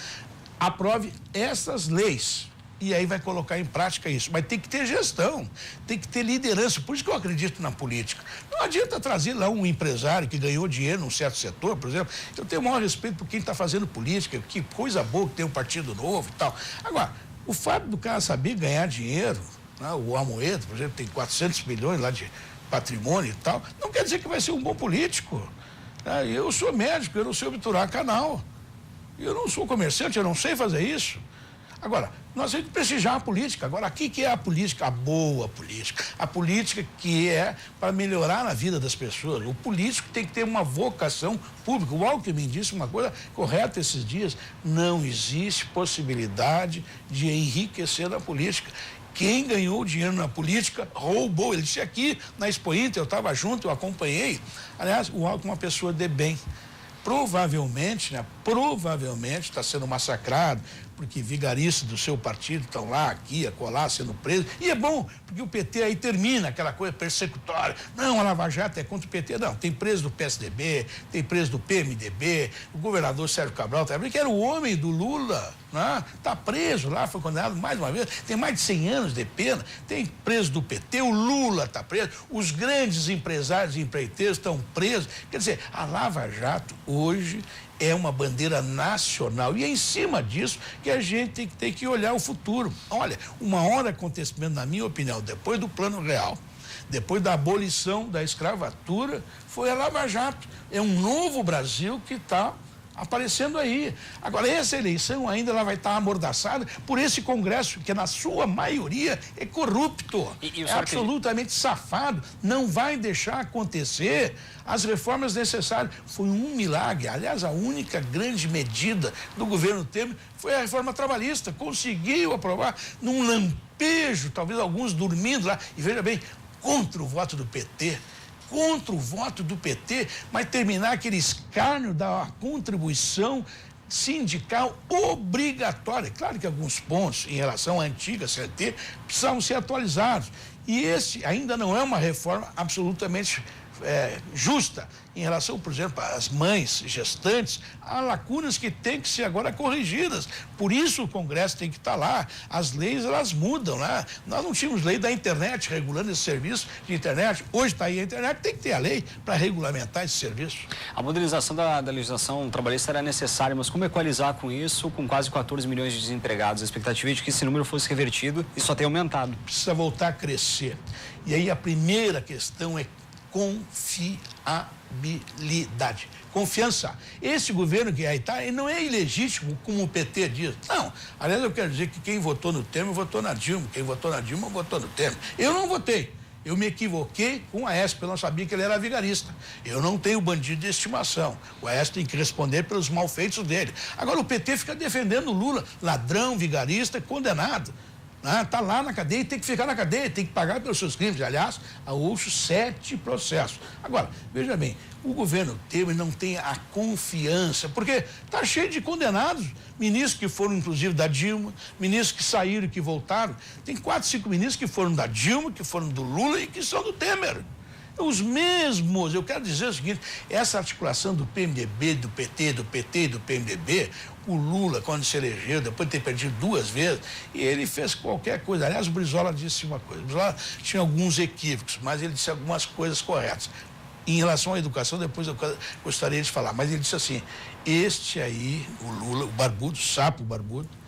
aprove essas leis. E aí vai colocar em prática isso. Mas tem que ter gestão, tem que ter liderança. Por isso que eu acredito na política. Não adianta trazer lá um empresário que ganhou dinheiro num certo setor, por exemplo. Eu tenho o maior respeito por quem está fazendo política, que coisa boa que tem um partido novo e tal. Agora, o fato do cara saber ganhar dinheiro, né? O Amoedo, por exemplo, tem 400 milhões lá de patrimônio e tal, não quer dizer que vai ser um bom político. Eu sou médico, eu não sei obturar canal. Eu não sou comerciante, eu não sei fazer isso. Agora, nós temos que prestigiar a política. Agora, aqui que é a política, a boa política. A política que é para melhorar a vida das pessoas. O político tem que ter uma vocação pública. O Alckmin disse uma coisa correta esses dias. Não existe possibilidade de enriquecer na política. Quem ganhou dinheiro na política roubou. Ele disse aqui na Expo Inter, eu estava junto, eu acompanhei. Aliás, o Alckmin é uma pessoa de bem. Provavelmente está sendo massacrado, porque vigaristas do seu partido estão lá, aqui, acolá, sendo presos. E é bom, porque o PT aí termina aquela coisa persecutória. Não, a Lava Jato é contra o PT. Não, tem preso do PSDB, tem preso do PMDB, o governador Sérgio Cabral também, que era o homem do Lula, né? Está preso lá, foi condenado mais uma vez, tem mais de 100 anos de pena, tem preso do PT, o Lula está preso, os grandes empresários e empreiteiros estão presos. Quer dizer, a Lava Jato hoje é uma bandeira nacional e é em cima disso que a gente tem que olhar o futuro. Olha, o maior acontecimento, na minha opinião, depois do Plano Real, depois da abolição da escravatura, foi a Lava Jato. É um novo Brasil que está aparecendo aí. Agora, essa eleição ainda ela vai estar amordaçada por esse Congresso, que na sua maioria é corrupto, é absolutamente safado, não vai deixar acontecer as reformas necessárias. Foi um milagre. Aliás, a única grande medida do governo Temer foi a reforma trabalhista. Conseguiu aprovar num lampejo, talvez alguns dormindo lá. E veja bem, contra o voto do PT, mas terminar aquele escárnio da contribuição sindical obrigatória. Claro que alguns pontos em relação à antiga CLT precisavam ser atualizados. E esse ainda não é uma reforma absolutamente justa em relação, por exemplo, às mães gestantes. Há lacunas que têm que ser agora corrigidas. Por isso o Congresso tem que estar lá. As leis, elas mudam, né? Nós não tínhamos lei da internet regulando esse serviço de internet. Hoje está aí a internet, tem que ter a lei para regulamentar esse serviço. A modernização da legislação trabalhista era necessária, mas como equalizar com isso, com quase 14 milhões de desempregados? A expectativa é de que esse número fosse revertido e só tem aumentado. Precisa voltar a crescer. E aí a primeira questão é confiabilidade, confiança. Esse governo que aí está, ele não é ilegítimo, como o PT diz. Não. Aliás, eu quero dizer que quem votou no Temer votou na Dilma. Quem votou na Dilma votou no Temer. Eu não votei. Eu me equivoquei com o Aécio, eu não sabia que ele era vigarista. Eu não tenho bandido de estimação. O Aécio tem que responder pelos malfeitos dele. Agora, o PT fica defendendo o Lula, ladrão, vigarista, condenado. Está lá na cadeia e tem que ficar na cadeia, tem que pagar pelos seus crimes. Aliás, há outros 7 processos. Agora, veja bem, o governo Temer não tem a confiança, porque está cheio de condenados, ministros que foram, inclusive, da Dilma, ministros que saíram e que voltaram. Tem 4, 5 ministros que foram da Dilma, que foram do Lula e que são do Temer. Os mesmos, eu quero dizer o seguinte, essa articulação do PMDB, do PT e do PMDB, o Lula, quando se elegeu, depois de ter perdido 2 vezes, ele fez qualquer coisa. Aliás, o Brizola disse uma coisa, o Brizola tinha alguns equívocos, mas ele disse algumas coisas corretas. Em relação à educação, depois eu gostaria de falar, mas ele disse assim, este aí, o Lula, o barbudo, o sapo barbudo,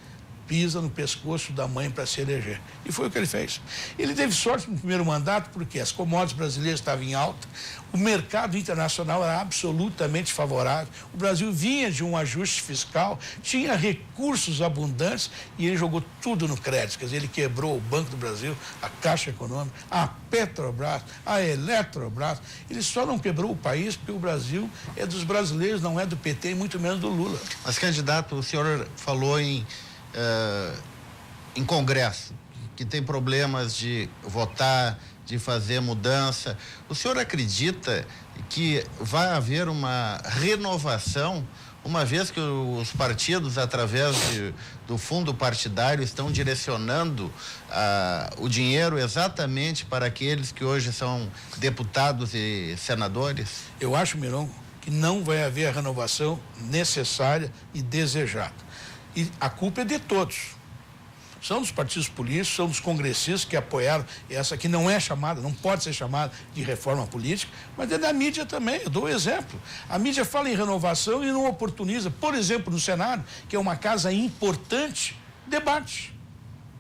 pisa no pescoço da mãe para se eleger. E foi o que ele fez. Ele teve sorte no primeiro mandato porque as commodities brasileiras estavam em alta, o mercado internacional era absolutamente favorável, o Brasil vinha de um ajuste fiscal, tinha recursos abundantes e ele jogou tudo no crédito. Quer dizer, ele quebrou o Banco do Brasil, a Caixa Econômica, a Petrobras, a Eletrobras. Ele só não quebrou o país porque o Brasil é dos brasileiros, não é do PT e muito menos do Lula. Mas, candidato, o senhor falou em Congresso, que tem problemas de votar, de fazer mudança. O senhor acredita que vai haver uma renovação, uma vez que os partidos, através do fundo partidário, estão direcionando o dinheiro exatamente para aqueles que hoje são deputados e senadores? Eu acho, Miron, que não vai haver a renovação necessária e desejada. E a culpa é de todos. São dos partidos políticos, são dos congressistas que apoiaram essa que não é chamada, não pode ser chamada de reforma política, mas é da mídia também. Eu dou um exemplo. A mídia fala em renovação e não oportuniza. Por exemplo, no Senado, que é uma casa importante, debate.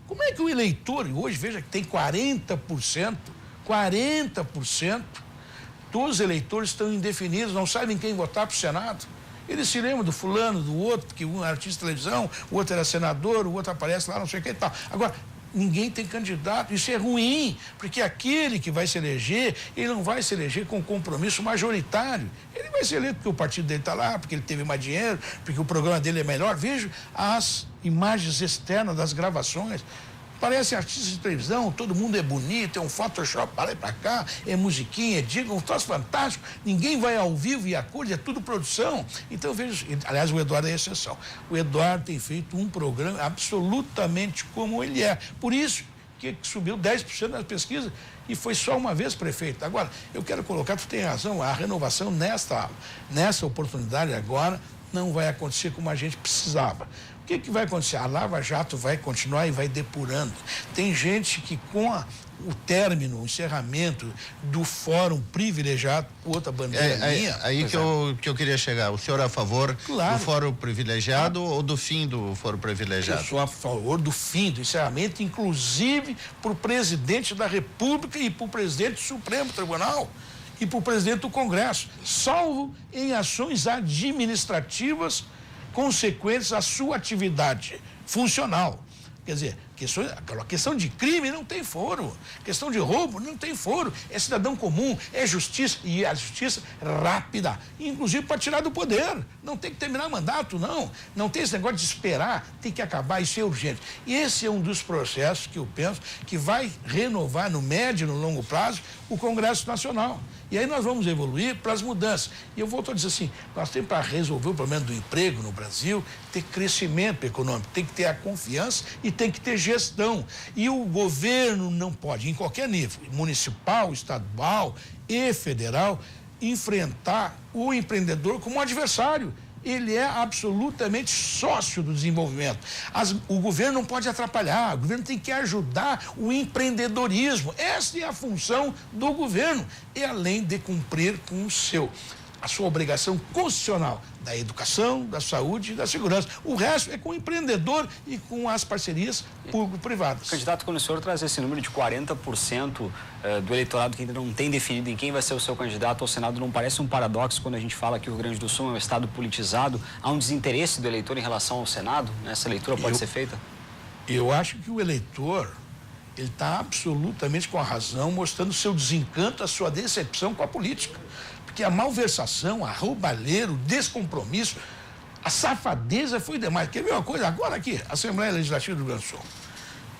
Como é que o eleitor, e hoje veja que tem 40% dos eleitores estão indefinidos, não sabem quem votar para o Senado. Eles se lembram do fulano, do outro, que um é artista de televisão, o outro era senador, o outro aparece lá, não sei o que e tal. Agora, ninguém tem candidato, isso é ruim, porque aquele que vai se eleger, ele não vai se eleger com compromisso majoritário. Ele vai se eleger porque o partido dele está lá, porque ele teve mais dinheiro, porque o programa dele é melhor. Veja as imagens externas das gravações. Parece artista de televisão, todo mundo é bonito, é um Photoshop para lá e para cá, é musiquinha, é diga, um troço fantástico, ninguém vai ao vivo e a cor, é tudo produção. Então, veja, aliás, o Eduardo é exceção. O Eduardo tem feito um programa absolutamente como ele é. Por isso que subiu 10% nas pesquisas e foi só uma vez prefeito. Agora, eu quero colocar, tu tem razão, a renovação nessa oportunidade agora não vai acontecer como a gente precisava. O que vai acontecer? A Lava Jato vai continuar e vai depurando. Tem gente que com o término, o encerramento do fórum privilegiado, outra bandeira minha... Aí que eu queria chegar. O senhor é a favor do fórum privilegiado ou do fim do fórum privilegiado? Eu sou a favor do fim, do encerramento, inclusive para o presidente da República e para o presidente do Supremo Tribunal. e para o presidente do Congresso, salvo em ações administrativas consequentes à sua atividade funcional. Quer dizer, a questão de crime não tem foro, questão de roubo não tem foro, é cidadão comum, é justiça, e a justiça rápida, inclusive para tirar do poder, não tem que terminar mandato, não tem esse negócio de esperar, tem que acabar, isso é urgente. E esse é um dos processos que eu penso que vai renovar no médio e no longo prazo o Congresso Nacional. E aí nós vamos evoluir para as mudanças. E eu volto a dizer assim, nós temos para resolver o problema do emprego no Brasil, ter crescimento econômico, tem que ter a confiança e tem que ter gestão. E o governo não pode, em qualquer nível, municipal, estadual e federal, enfrentar o empreendedor como um adversário. Ele é absolutamente sócio do desenvolvimento. O governo não pode atrapalhar, o governo tem que ajudar o empreendedorismo. Essa é a função do governo. E além de cumprir com a sua obrigação constitucional da educação, da saúde e da segurança. O resto é com o empreendedor e com as parcerias público-privadas. Candidato, quando o senhor traz esse número de 40% do eleitorado que ainda não tem definido em quem vai ser o seu candidato ao Senado, não parece um paradoxo quando a gente fala que o Rio Grande do Sul é um estado politizado? Há um desinteresse do eleitor em relação ao Senado? Essa leitura pode ser feita? Eu acho que o eleitor, ele está absolutamente com a razão, mostrando seu desencanto, a sua decepção com a política. Porque a malversação, a roubalheira, o descompromisso, a safadeza foi demais. Quer ver uma coisa? Agora aqui, a Assembleia Legislativa do Rio Grande do Sul,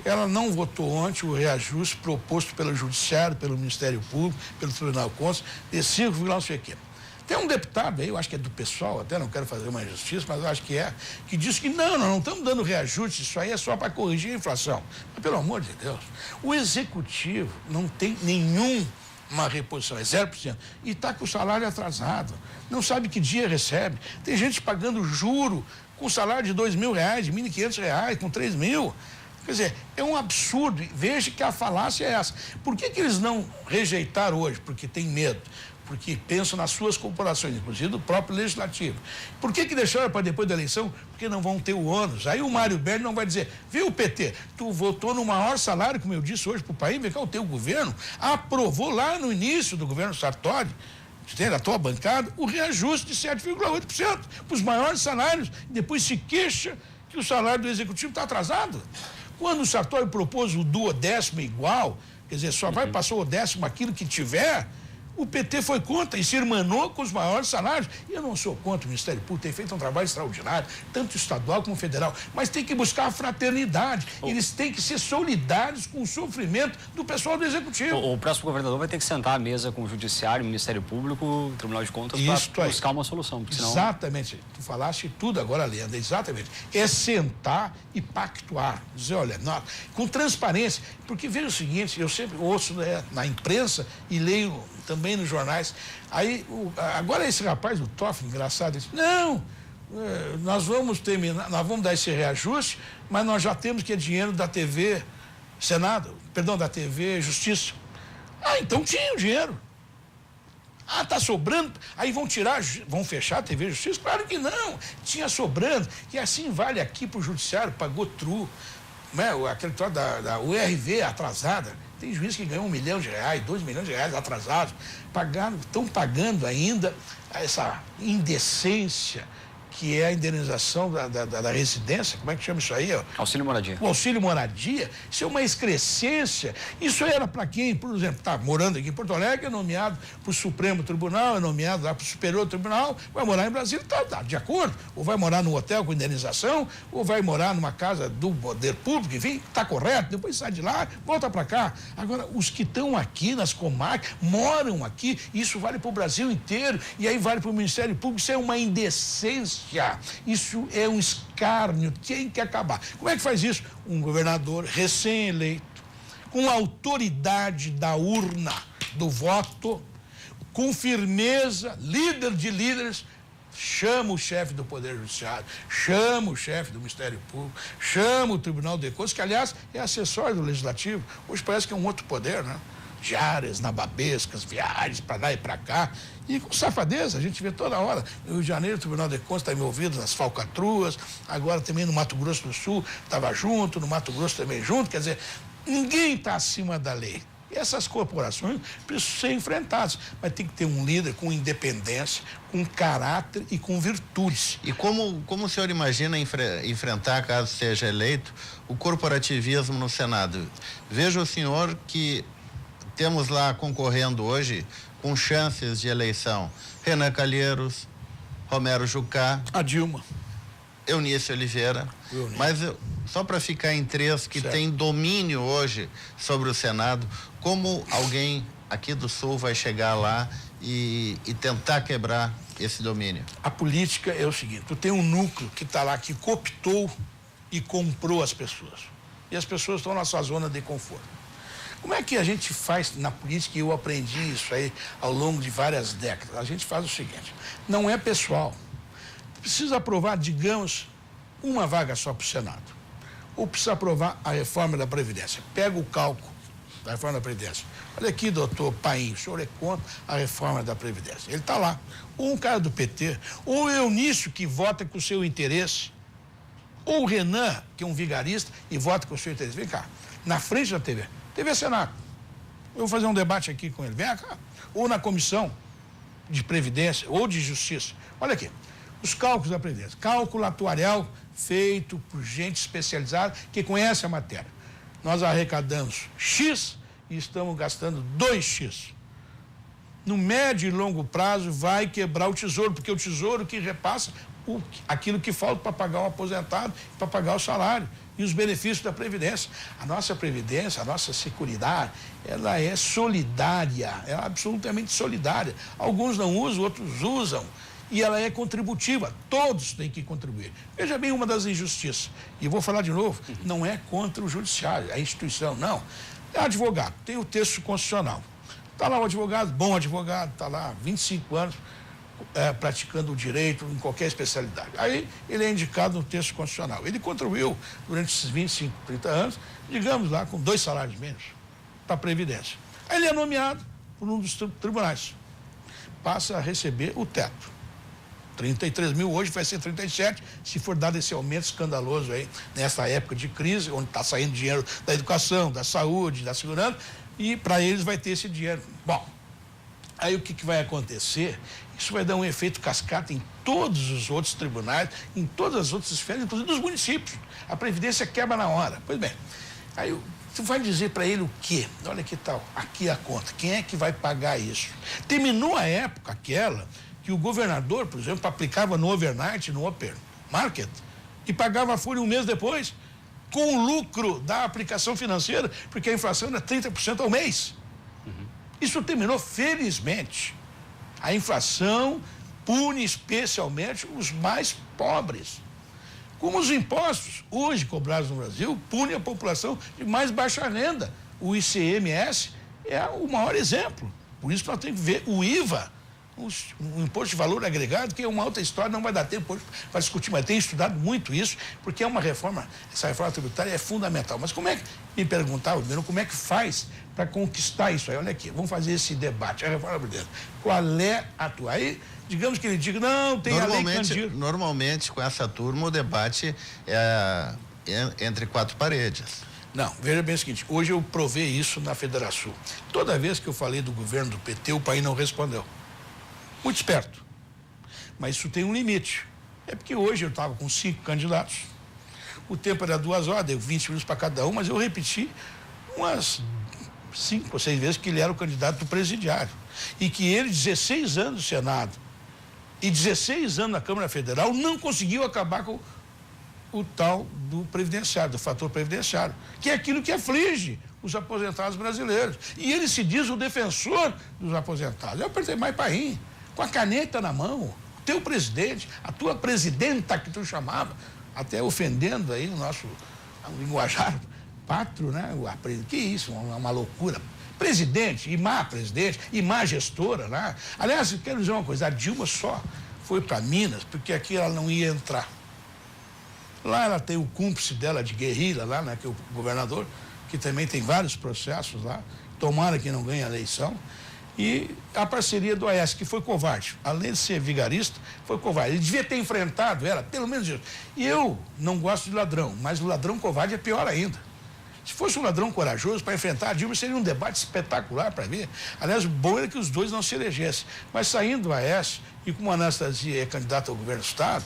ela não votou ontem o reajuste proposto pelo Judiciário, pelo Ministério Público, pelo Tribunal de Contas, de 5, não sei o quê. Tem um deputado aí, eu acho que é do PSOL, até não quero fazer uma injustiça, mas eu acho que diz que nós não estamos dando reajuste, isso aí é só para corrigir a inflação. Mas, pelo amor de Deus, o Executivo não tem uma reposição, é 0%, e está com o salário atrasado, não sabe que dia recebe. Tem gente pagando juro com salário de R$2.000, de R$1.500, com R$3.000. Quer dizer, é um absurdo. Veja que a falácia é essa. Por que eles não rejeitaram hoje? Porque tem medo. Porque pensam nas suas corporações, inclusive do próprio Legislativo. Por que deixaram para depois da eleição? Porque não vão ter o ônus. Aí o Mário Berni não vai dizer, viu, PT, tu votou no maior salário, como eu disse hoje para o país, vem cá, o teu governo aprovou lá no início do governo Sartori, da tua bancada, o reajuste de 7,8% para os maiores salários. Depois se queixa que o salário do Executivo está atrasado. Quando o Sartori propôs o duodécimo igual, quer dizer, só vai passar o décimo aquilo que tiver, o PT foi contra e se irmanou com os maiores salários. E eu não sou contra o Ministério Público, tem feito um trabalho extraordinário, tanto estadual como federal, mas tem que buscar a fraternidade. Eles têm que ser solidários com o sofrimento do pessoal do Executivo. O próximo governador vai ter que sentar à mesa com o Judiciário, o Ministério Público, o Tribunal de Contas, para buscar uma solução. Senão... Exatamente. Tu falaste tudo agora, Leandro, exatamente. É sentar e pactuar. Dizer, olha, com transparência. Porque veja o seguinte, eu sempre ouço na imprensa e leio também nos jornais. Aí, agora esse rapaz, o Toffoli, engraçado, disse, não, nós vamos terminar, nós vamos dar esse reajuste, mas nós já temos que é dinheiro da TV Senado, perdão, da TV Justiça. Então tinha o dinheiro. Tá sobrando, aí vão fechar a TV Justiça? Claro que não, tinha sobrando, e assim vale aqui para o Judiciário, pagou TRU, né? Aquele troço da URV atrasada. Tem juiz que ganhou R$1 milhão, R$2 milhões atrasados. Estão pagando ainda essa indecência que é a indenização da residência, como é que chama isso aí? Auxílio moradia. O auxílio moradia, isso é uma excrescência. Isso era para quem, por exemplo, está morando aqui em Porto Alegre, é nomeado para o Supremo Tribunal, é nomeado lá para o Superior Tribunal, vai morar em Brasília, tá de acordo. Ou vai morar num hotel com indenização, ou vai morar numa casa do poder público, enfim, está correto, depois sai de lá, volta para cá. Agora, os que estão aqui nas comarcas, moram aqui, isso vale para o Brasil inteiro, e aí vale para o Ministério Público, isso é uma indecência. Isso é um escárnio, tem que acabar. Como é que faz isso? Um governador recém-eleito, com a autoridade da urna, do voto, com firmeza, líder de líderes, chama o chefe do Poder Judiciário, chama o chefe do Ministério Público, chama o Tribunal de Contas, que, aliás, é acessório do Legislativo. Hoje parece que é um outro poder, né? Diárias, nababescas, viagens para lá e para cá. E com safadeza, a gente vê toda hora. No Rio de Janeiro, o Tribunal de Contas está envolvido nas falcatruas, agora também no Mato Grosso do Sul estava junto, no Mato Grosso também junto. Quer dizer, ninguém está acima da lei. E essas corporações precisam ser enfrentadas, mas tem que ter um líder com independência, com caráter e com virtudes. E como o senhor imagina enfrentar, caso seja eleito, o corporativismo no Senado? Veja o senhor que temos lá concorrendo hoje, com chances de eleição, Renan Calheiros, Romero Jucá, a Dilma, Eunice Oliveira, mas só para ficar em três que tem domínio hoje sobre o Senado, como alguém aqui do Sul vai chegar lá e tentar quebrar esse domínio? A política é o seguinte, tu tem um núcleo que está lá, que cooptou e comprou as pessoas. E as pessoas estão na sua zona de conforto. Como é que a gente faz na política? E eu aprendi isso aí ao longo de várias décadas. A gente faz o seguinte, não é pessoal. Precisa aprovar, digamos, uma vaga só para o Senado. Ou precisa aprovar a reforma da Previdência. Pega o cálculo da reforma da Previdência. Olha aqui, doutor Paim, o senhor é contra a reforma da Previdência. Ele está lá. Ou um cara do PT, ou o Eunício, que vota com o seu interesse, ou o Renan, que é um vigarista, e vota com o seu interesse. Vem cá, na frente da TV Senado. Eu vou fazer um debate aqui com ele. Vem cá. Ou na comissão de Previdência, ou de Justiça. Olha aqui. Os cálculos da Previdência. Cálculo atuarial feito por gente especializada que conhece a matéria. Nós arrecadamos X e estamos gastando 2X. No médio e longo prazo vai quebrar o Tesouro, porque é o Tesouro que repassa aquilo que falta para pagar o aposentado, para pagar o salário e os benefícios da Previdência. A nossa Previdência, a nossa Seguridade, ela é solidária, é absolutamente solidária. Alguns não usam, outros usam. E ela é contributiva, todos têm que contribuir. Veja bem uma das injustiças, e vou falar de novo, não é contra o judiciário, a instituição, não. É advogado, tem o texto constitucional. Está lá o advogado, bom advogado, está lá há 25 anos praticando o direito em qualquer especialidade. Aí ele é indicado no texto constitucional. Ele contribuiu durante esses 25, 30 anos, digamos lá, com 2 salários mínimos para a Previdência. Aí ele é nomeado por um dos tribunais, passa a receber o teto. 33 mil hoje vai ser 37, se for dado esse aumento escandaloso aí, nessa época de crise, onde está saindo dinheiro da educação, da saúde, da segurança, e para eles vai ter esse dinheiro. Bom, aí o que vai acontecer? Isso vai dar um efeito cascata em todos os outros tribunais, em todas as outras esferas, inclusive nos municípios. A Previdência quebra na hora. Pois bem, aí tu vai dizer para ele o quê? Olha que tal, aqui a conta, quem é que vai pagar isso? Terminou a época aquela que o governador, por exemplo, aplicava no overnight, no open market, e pagava a folha um mês depois, com o lucro da aplicação financeira, porque a inflação era 30% ao mês. Isso terminou, felizmente. A inflação pune especialmente os mais pobres. Como os impostos, hoje cobrados no Brasil, punem a população de mais baixa renda. O ICMS é o maior exemplo. Por isso nós temos que ver o IVA, o imposto de valor agregado, que é uma outra história, não vai dar tempo para discutir, mas tenho estudado muito isso, porque é uma reforma, essa reforma tributária é fundamental. Mas como é que, me perguntava, como é que faz para conquistar isso aí? Olha aqui, vamos fazer esse debate, a reforma tributária. Qual é a tua? Aí, digamos que ele diga, não, tem a lei Candir. Normalmente, com essa turma, o debate é entre 4 paredes. Não, veja bem o seguinte, hoje eu provei isso na Federação. Toda vez que eu falei do governo do PT, o país não respondeu. Muito esperto. Mas isso tem um limite. É porque hoje eu estava com 5 candidatos. O tempo era 2 horas, deu 20 minutos para cada um, mas eu repeti umas 5 ou 6 vezes que ele era o candidato do presidiário. E que ele, 16 anos no Senado e 16 anos na Câmara Federal, não conseguiu acabar com o tal do previdenciário, do fator previdenciário, que é aquilo que aflige os aposentados brasileiros. E ele se diz o defensor dos aposentados. Eu apertei mais Paim, com a caneta na mão, o teu presidente, a tua presidenta que tu chamava, até ofendendo aí o nosso linguajar pátrio, né? Que isso, uma loucura. Presidente, e má gestora, né? Aliás, eu quero dizer uma coisa, a Dilma só foi para Minas porque aqui ela não ia entrar. Lá ela tem o cúmplice dela de guerrilha, lá, né? Que é o governador, que também tem vários processos lá, tomara que não ganhe a eleição. E a parceria do Aécio, que foi covarde, além de ser vigarista, foi covarde. Ele devia ter enfrentado ela, pelo menos isso. E eu não gosto de ladrão, mas o ladrão covarde é pior ainda. Se fosse um ladrão corajoso para enfrentar a Dilma, seria um debate espetacular para ver. Aliás, o bom era que os dois não se elegessem. Mas saindo do Aécio, e como a Anastasia é candidata ao governo do Estado,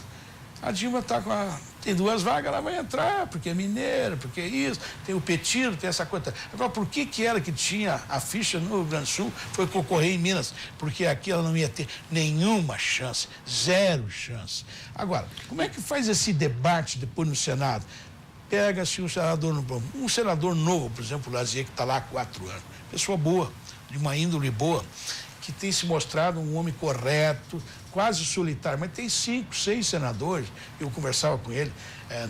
a Dilma está tem 2 vagas, ela vai entrar, porque é mineira, porque é isso, tem o Petiro, tem essa coisa. Agora, por que ela que tinha a ficha no Rio Grande do Sul foi concorrer em Minas? Porque aqui ela não ia ter nenhuma chance, 0 chance. Agora, como é que faz esse debate depois no Senado? Pega-se um senador novo, por exemplo, o Lazier, que está lá há 4 anos, pessoa boa, de uma índole boa, que tem se mostrado um homem correto, quase solitário, mas tem 5, 6 senadores. Eu conversava com ele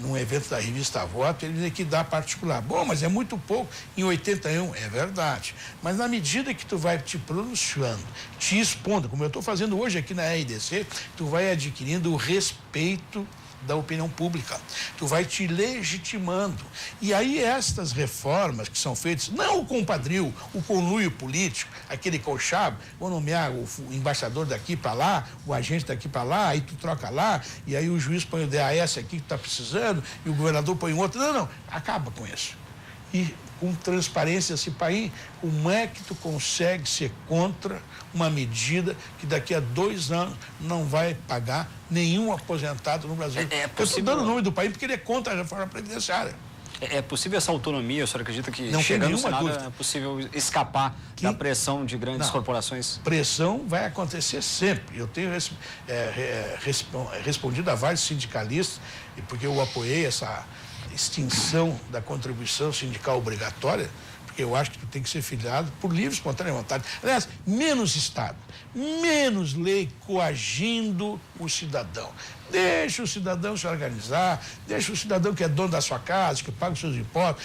num evento da revista Voto, ele dizia que dá particular. Bom, mas é muito pouco em 81, é verdade. Mas na medida que tu vai te pronunciando, te expondo, como eu estou fazendo hoje aqui na RDC, tu vai adquirindo o respeito da opinião pública. Tu vai te legitimando. E aí estas reformas que são feitas, não o compadrio, o conluio político, aquele colchado, vou nomear o embaixador daqui para lá, o agente daqui para lá, aí tu troca lá, e aí o juiz põe o DAS aqui que está precisando, e o governador põe outro. Não, acaba com isso. E com transparência esse país, como é que tu consegue ser contra uma medida que daqui a 2 anos não vai pagar nenhum aposentado no Brasil? Eu estou dando o nome do país porque ele é contra a reforma previdenciária. É possível essa autonomia? O senhor acredita que não chegando no Senado dúvida. É possível escapar da pressão de grandes corporações? Pressão vai acontecer sempre. Eu tenho respondido a vários sindicalistas, porque eu apoiei essa extinção da contribuição sindical obrigatória, porque eu acho que tu tem que ser filiado por livre e espontânea vontade. Aliás, menos Estado, menos lei coagindo o cidadão. Deixa o cidadão se organizar, deixa o cidadão que é dono da sua casa, que paga os seus impostos.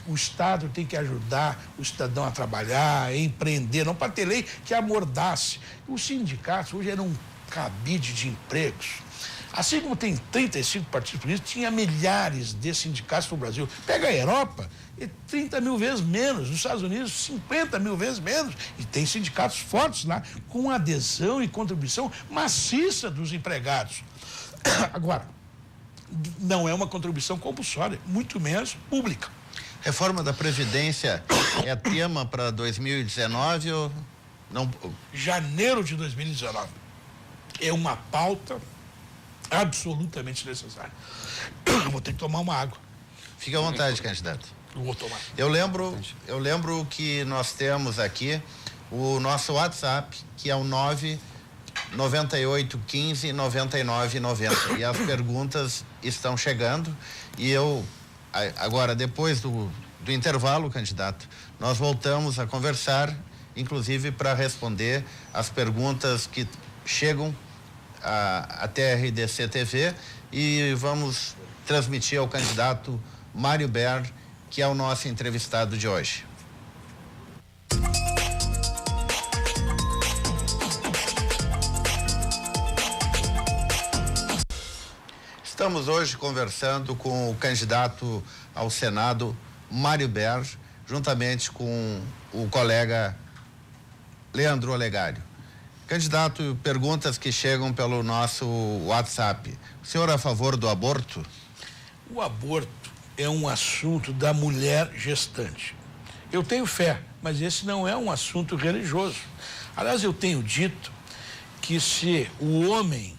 O Estado tem que ajudar o cidadão a trabalhar, a empreender, não para ter lei que amordace. Os sindicatos hoje eram um cabide de empregos. Assim como tem 35 partidos políticos, tinha milhares de sindicatos no Brasil. Pega a Europa, é 30 mil vezes menos. Nos Estados Unidos, 50 mil vezes menos. E tem sindicatos fortes lá, com adesão e contribuição maciça dos empregados. Agora, não é uma contribuição compulsória, muito menos pública. Reforma da Previdência é tema para 2019 ou não? Janeiro de 2019. É uma pauta absolutamente necessária. Vou ter que tomar uma água. Fique à vontade, candidato. Eu vou tomar. Eu lembro que nós temos aqui o nosso WhatsApp, que é o 99815 9990. E as perguntas estão chegando. E agora, depois do intervalo, candidato, nós voltamos a conversar, inclusive para responder as perguntas que chegam até a RDC TV, e vamos transmitir ao candidato Mário Ber, que é o nosso entrevistado de hoje. Estamos hoje conversando com o candidato ao Senado, Mário Ber, juntamente com o colega Leandro Olegário. Candidato, perguntas que chegam pelo nosso WhatsApp. O senhor é a favor do aborto? O aborto é um assunto da mulher gestante. Eu tenho fé, mas esse não é um assunto religioso. Aliás, eu tenho dito que se o homem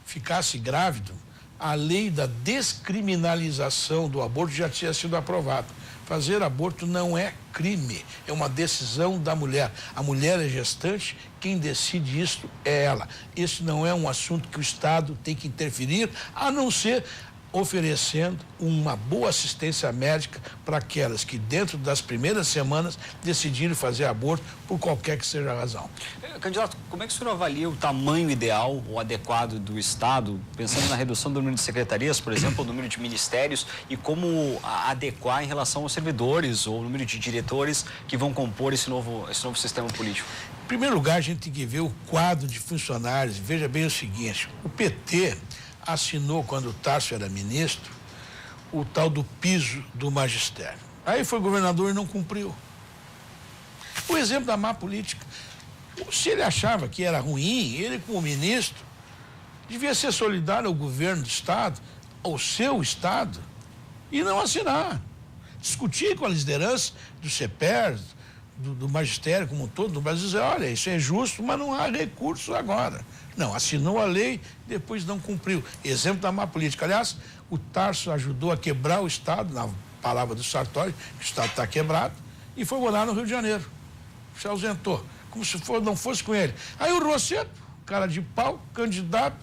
ficasse grávido, a lei da descriminalização do aborto já tinha sido aprovada. Fazer aborto não é crime, é uma decisão da mulher. A mulher é gestante, quem decide isso é ela. Esse não é um assunto que o Estado tem que interferir, a não ser oferecendo uma boa assistência médica para aquelas que dentro das primeiras semanas decidirem fazer aborto por qualquer que seja a razão. Candidato, como é que o senhor avalia o tamanho ideal ou adequado do Estado, pensando na redução do número de secretarias, por exemplo, o número de ministérios, e como adequar em relação aos servidores ou o número de diretores que vão compor esse novo sistema político? Em primeiro lugar, a gente tem que ver o quadro de funcionários. Veja bem o seguinte, o PT assinou, quando o Tarso era ministro, o tal do piso do magistério. Aí foi governador e não cumpriu. O exemplo da má política. Se ele achava que era ruim, ele como ministro, devia ser solidário ao governo do Estado, ao seu Estado, e não assinar. discutir com a liderança do CEPER, do magistério como um todo, do Brasil, dizer, olha, isso é justo, mas não há recurso agora. Não, assinou a lei, depois não cumpriu. Exemplo da má política. Aliás, o Tarso ajudou a quebrar o Estado, na palavra do Sartori, que o Estado está quebrado, e foi morar no Rio de Janeiro. Se ausentou, como se não fosse com ele. Aí o Rosseto, cara de pau, candidato,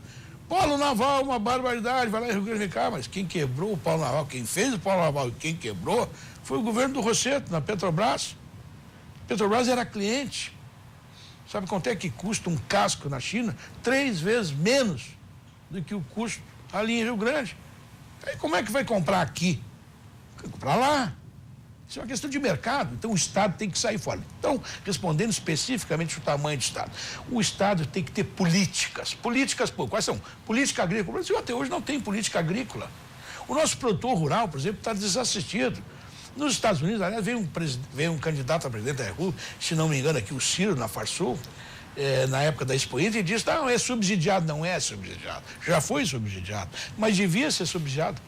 polo naval, uma barbaridade, vai lá em Rio Grande do Sul, mas quem quebrou o polo naval, quem fez o polo naval e quem quebrou, foi o governo do Rosseto, na Petrobras. Petrobras era cliente. Sabe quanto é que custa um casco na China? 3 vezes menos do que o custo ali em Rio Grande. Aí como é que vai comprar aqui? Vai comprar lá. Isso é uma questão de mercado, então o Estado tem que sair fora. Então, respondendo especificamente o tamanho do Estado, o Estado tem que ter políticas. Políticas, quais são? Política agrícola. O Brasil até hoje não tem política agrícola. O nosso produtor rural, por exemplo, está desassistido. Nos Estados Unidos, aliás, veio um candidato a presidente da República, se não me engano aqui, o Ciro, na Farsul, na época da Expo Inter, e disse, não, é subsidiado. Não é subsidiado. Já foi subsidiado, mas devia ser subsidiado.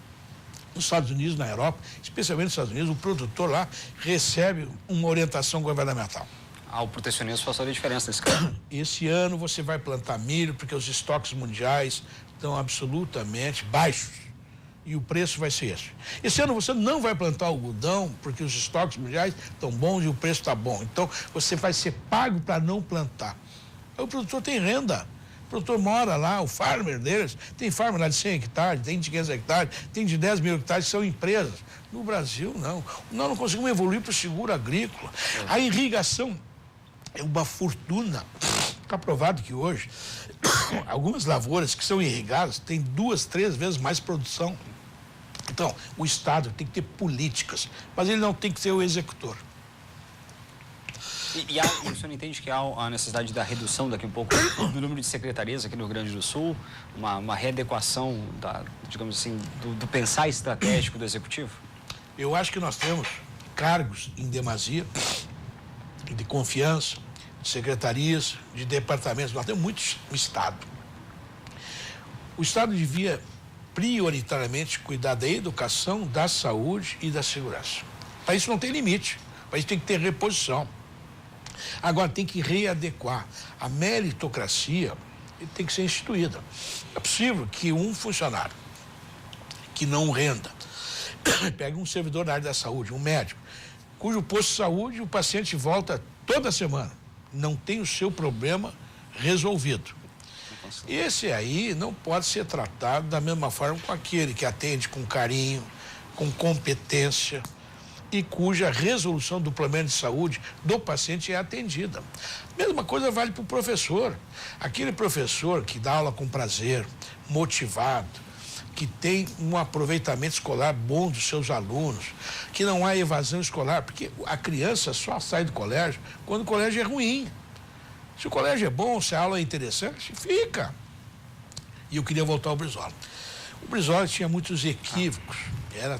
Nos Estados Unidos, na Europa, especialmente nos Estados Unidos, o produtor lá recebe uma orientação governamental. O protecionismo faz toda a diferença nesse caso. Esse ano você vai plantar milho porque os estoques mundiais estão absolutamente baixos e o preço vai ser esse. Esse ano você não vai plantar algodão porque os estoques mundiais estão bons e o preço está bom. Então você vai ser pago para não plantar. Aí o produtor tem renda. O produtor mora lá, o farmer deles, tem farmer lá de 100 hectares, tem de 500 hectares, tem de 10 mil hectares que são empresas. No Brasil, não. Nós não conseguimos evoluir para o seguro agrícola. A irrigação é uma fortuna. Está provado que hoje, algumas lavouras que são irrigadas têm 2, 3 vezes mais produção. Então, o Estado tem que ter políticas, mas ele não tem que ser o executor. E o senhor entende que há a necessidade da redução daqui um pouco do número de secretarias aqui no Rio Grande do Sul, uma readequação, digamos assim, do pensar estratégico do Executivo? Eu acho que nós temos cargos em demasia, de confiança, de secretarias, de departamentos. Nós temos muito Estado. O Estado devia prioritariamente cuidar da educação, da saúde e da segurança. Para isso não tem limite, para isso tem que ter reposição. Agora, tem que readequar. A meritocracia tem que ser instituída. É possível que um funcionário que não renda, pegue um servidor da área da saúde, um médico, cujo posto de saúde o paciente volta toda semana, não tem o seu problema resolvido. Esse aí não pode ser tratado da mesma forma com aquele que atende com carinho, com competência, e cuja resolução do plano de saúde do paciente é atendida. Mesma coisa vale para o professor. Aquele professor que dá aula com prazer, motivado, que tem um aproveitamento escolar bom dos seus alunos, que não há evasão escolar, porque a criança só sai do colégio quando o colégio é ruim. Se o colégio é bom, se a aula é interessante, fica. E eu queria voltar ao Brizola. O Brizola tinha muitos equívocos,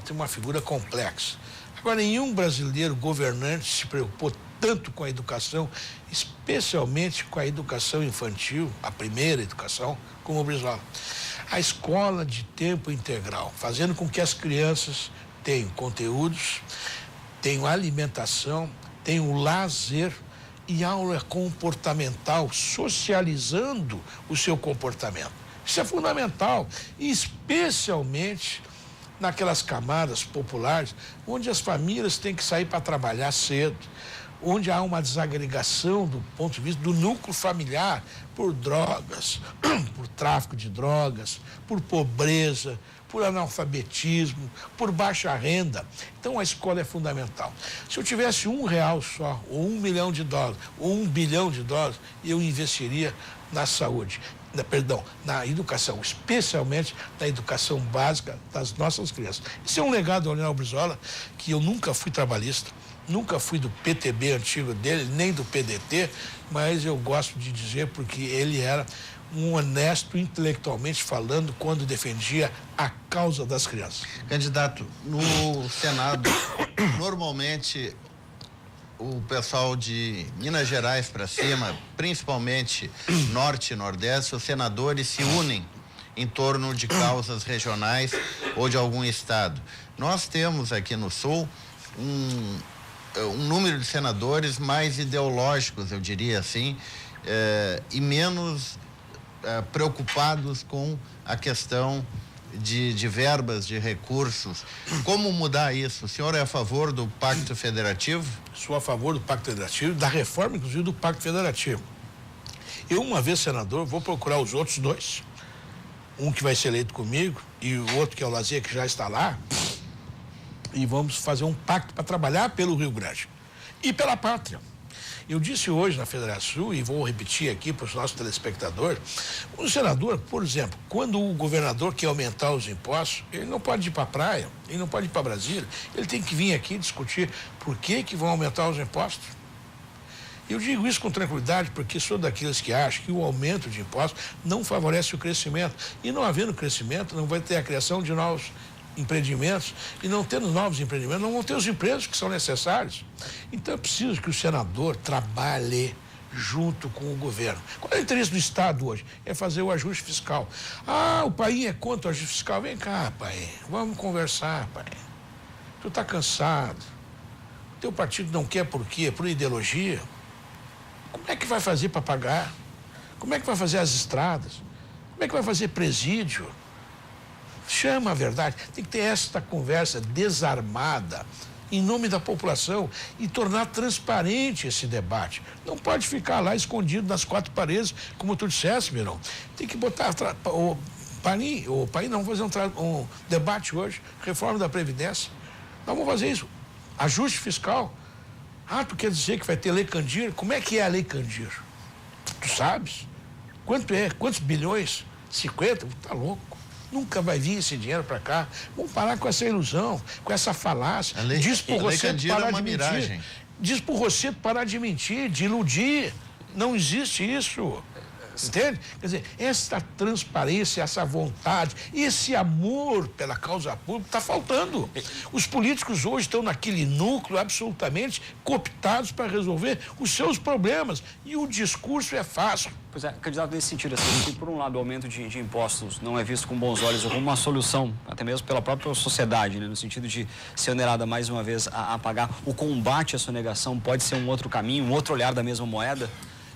tem uma figura complexa. Agora, nenhum brasileiro governante se preocupou tanto com a educação, especialmente com a educação infantil, a primeira educação, como o Brizola. A escola de tempo integral, fazendo com que as crianças tenham conteúdos, tenham alimentação, tenham lazer e aula comportamental, socializando o seu comportamento. Isso é fundamental, especialmente naquelas camadas populares, onde as famílias têm que sair para trabalhar cedo, onde há uma desagregação do ponto de vista do núcleo familiar por drogas, por tráfico de drogas, por pobreza, por analfabetismo, por baixa renda. Então a escola é fundamental. Se eu tivesse R$1 só, ou $1 milhão, ou $1 bilhão, eu investiria na saúde. Na educação, especialmente na educação básica das nossas crianças. Isso é um legado do Leonel Brizola, que eu nunca fui trabalhista, nunca fui do PTB antigo dele, nem do PDT, mas eu gosto de dizer porque ele era um honesto intelectualmente falando quando defendia a causa das crianças. Candidato, no Senado, normalmente o pessoal de Minas Gerais para cima, principalmente Norte e Nordeste, os senadores se unem em torno de causas regionais ou de algum estado. Nós temos aqui no Sul um número de senadores mais ideológicos, eu diria assim, e menos preocupados com a questão de verbas, de recursos. Como mudar isso? O senhor é a favor do Pacto Federativo? Sou a favor do Pacto Federativo, da reforma, inclusive, do Pacto Federativo. Eu, uma vez senador, vou procurar os outros dois. Um que vai ser eleito comigo e o outro que é o Lazier, que já está lá. E vamos fazer um pacto para trabalhar pelo Rio Grande e pela pátria. Eu disse hoje na Federação, e vou repetir aqui para os nossos telespectadores, o senador, por exemplo, quando o governador quer aumentar os impostos, ele não pode ir para a praia, ele não pode ir para Brasília, ele tem que vir aqui discutir por que vão aumentar os impostos. Eu digo isso com tranquilidade porque sou daqueles que acham que o aumento de impostos não favorece o crescimento. E não havendo crescimento, não vai ter a criação de novos empreendimentos, e não tendo novos empreendimentos, não vão ter os empregos que são necessários. Então é preciso que o senador trabalhe junto com o governo. Qual é o interesse do Estado hoje? É fazer o ajuste fiscal. O Paim é contra o ajuste fiscal. Vem cá, Paim, vamos conversar, Paim. Tu tá cansado. Teu partido não quer por quê? Por ideologia. Como é que vai fazer para pagar? Como é que vai fazer as estradas? Como é que vai fazer presídio? Chama a verdade. Tem que ter esta conversa desarmada em nome da população e tornar transparente esse debate. Não pode ficar lá escondido nas quatro paredes, como tu disseste, Mirão. Tem que botar o Paim, não, vamos fazer um debate hoje, reforma da Previdência. Nós vamos fazer isso. Ajuste fiscal. Tu quer dizer que vai ter Lei Candir? Como é que é a Lei Candir? Tu sabes? Quanto é? Quantos bilhões? 50? Tá louco. Nunca vai vir esse dinheiro para cá. Vamos parar com essa ilusão, com essa falácia. Diz pro Rosseto parar de mentir. Diz pro Rosseto parar de mentir, de iludir. Não existe isso. Entende? Quer dizer, essa transparência, essa vontade, esse amor pela causa pública está faltando. Os políticos hoje estão naquele núcleo absolutamente cooptados para resolver os seus problemas. E o discurso é fácil. Pois é, candidato, nesse sentido, assim, que por um lado o aumento de impostos não é visto com bons olhos ou como uma solução, até mesmo pela própria sociedade, né, no sentido de ser onerada mais uma vez a pagar, o combate à sonegação pode ser um outro caminho, um outro olhar da mesma moeda?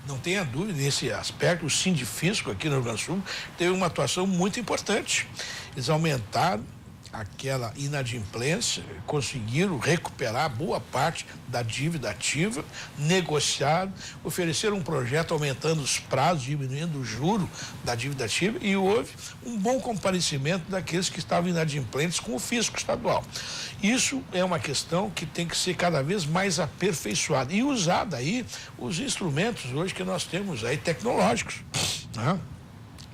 Não tenha dúvida nesse aspecto. O Sindifisco aqui no Rio Grande do Sul teve uma atuação muito importante. Eles aumentaram aquela inadimplência, conseguiram recuperar boa parte da dívida ativa, negociaram, ofereceram um projeto aumentando os prazos, diminuindo o juro da dívida ativa, e houve um bom comparecimento daqueles que estavam inadimplentes com o fisco estadual. Isso é uma questão que tem que ser cada vez mais aperfeiçoada e usada aí os instrumentos hoje que nós temos aí tecnológicos, né?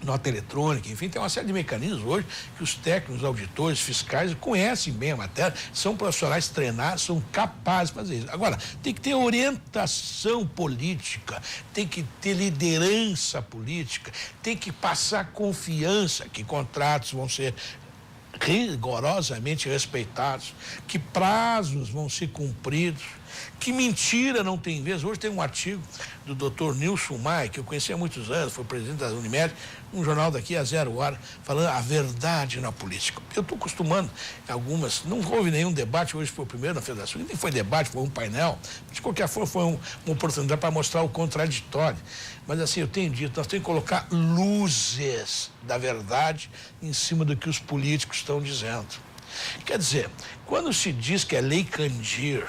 Nota eletrônica, enfim, tem uma série de mecanismos hoje que os técnicos, auditores, fiscais conhecem bem a matéria, são profissionais treinados, são capazes de fazer isso. Agora, tem que ter orientação política, tem que ter liderança política, tem que passar confiança que contratos vão ser rigorosamente respeitados, que prazos vão ser cumpridos, que mentira não tem vez. Hoje tem um artigo do Dr. Nilson Maia, que eu conheci há muitos anos, foi presidente da Unimed, um jornal daqui a 0 hora, falando a verdade na política. Eu estou acostumando algumas, não houve nenhum debate, hoje foi o primeiro na Federação, nem foi debate, foi um painel, de qualquer forma foi uma oportunidade para mostrar o contraditório. Mas assim, eu tenho dito, nós temos que colocar luzes da verdade em cima do que os políticos estão dizendo. Quer dizer, quando se diz que a Lei Candir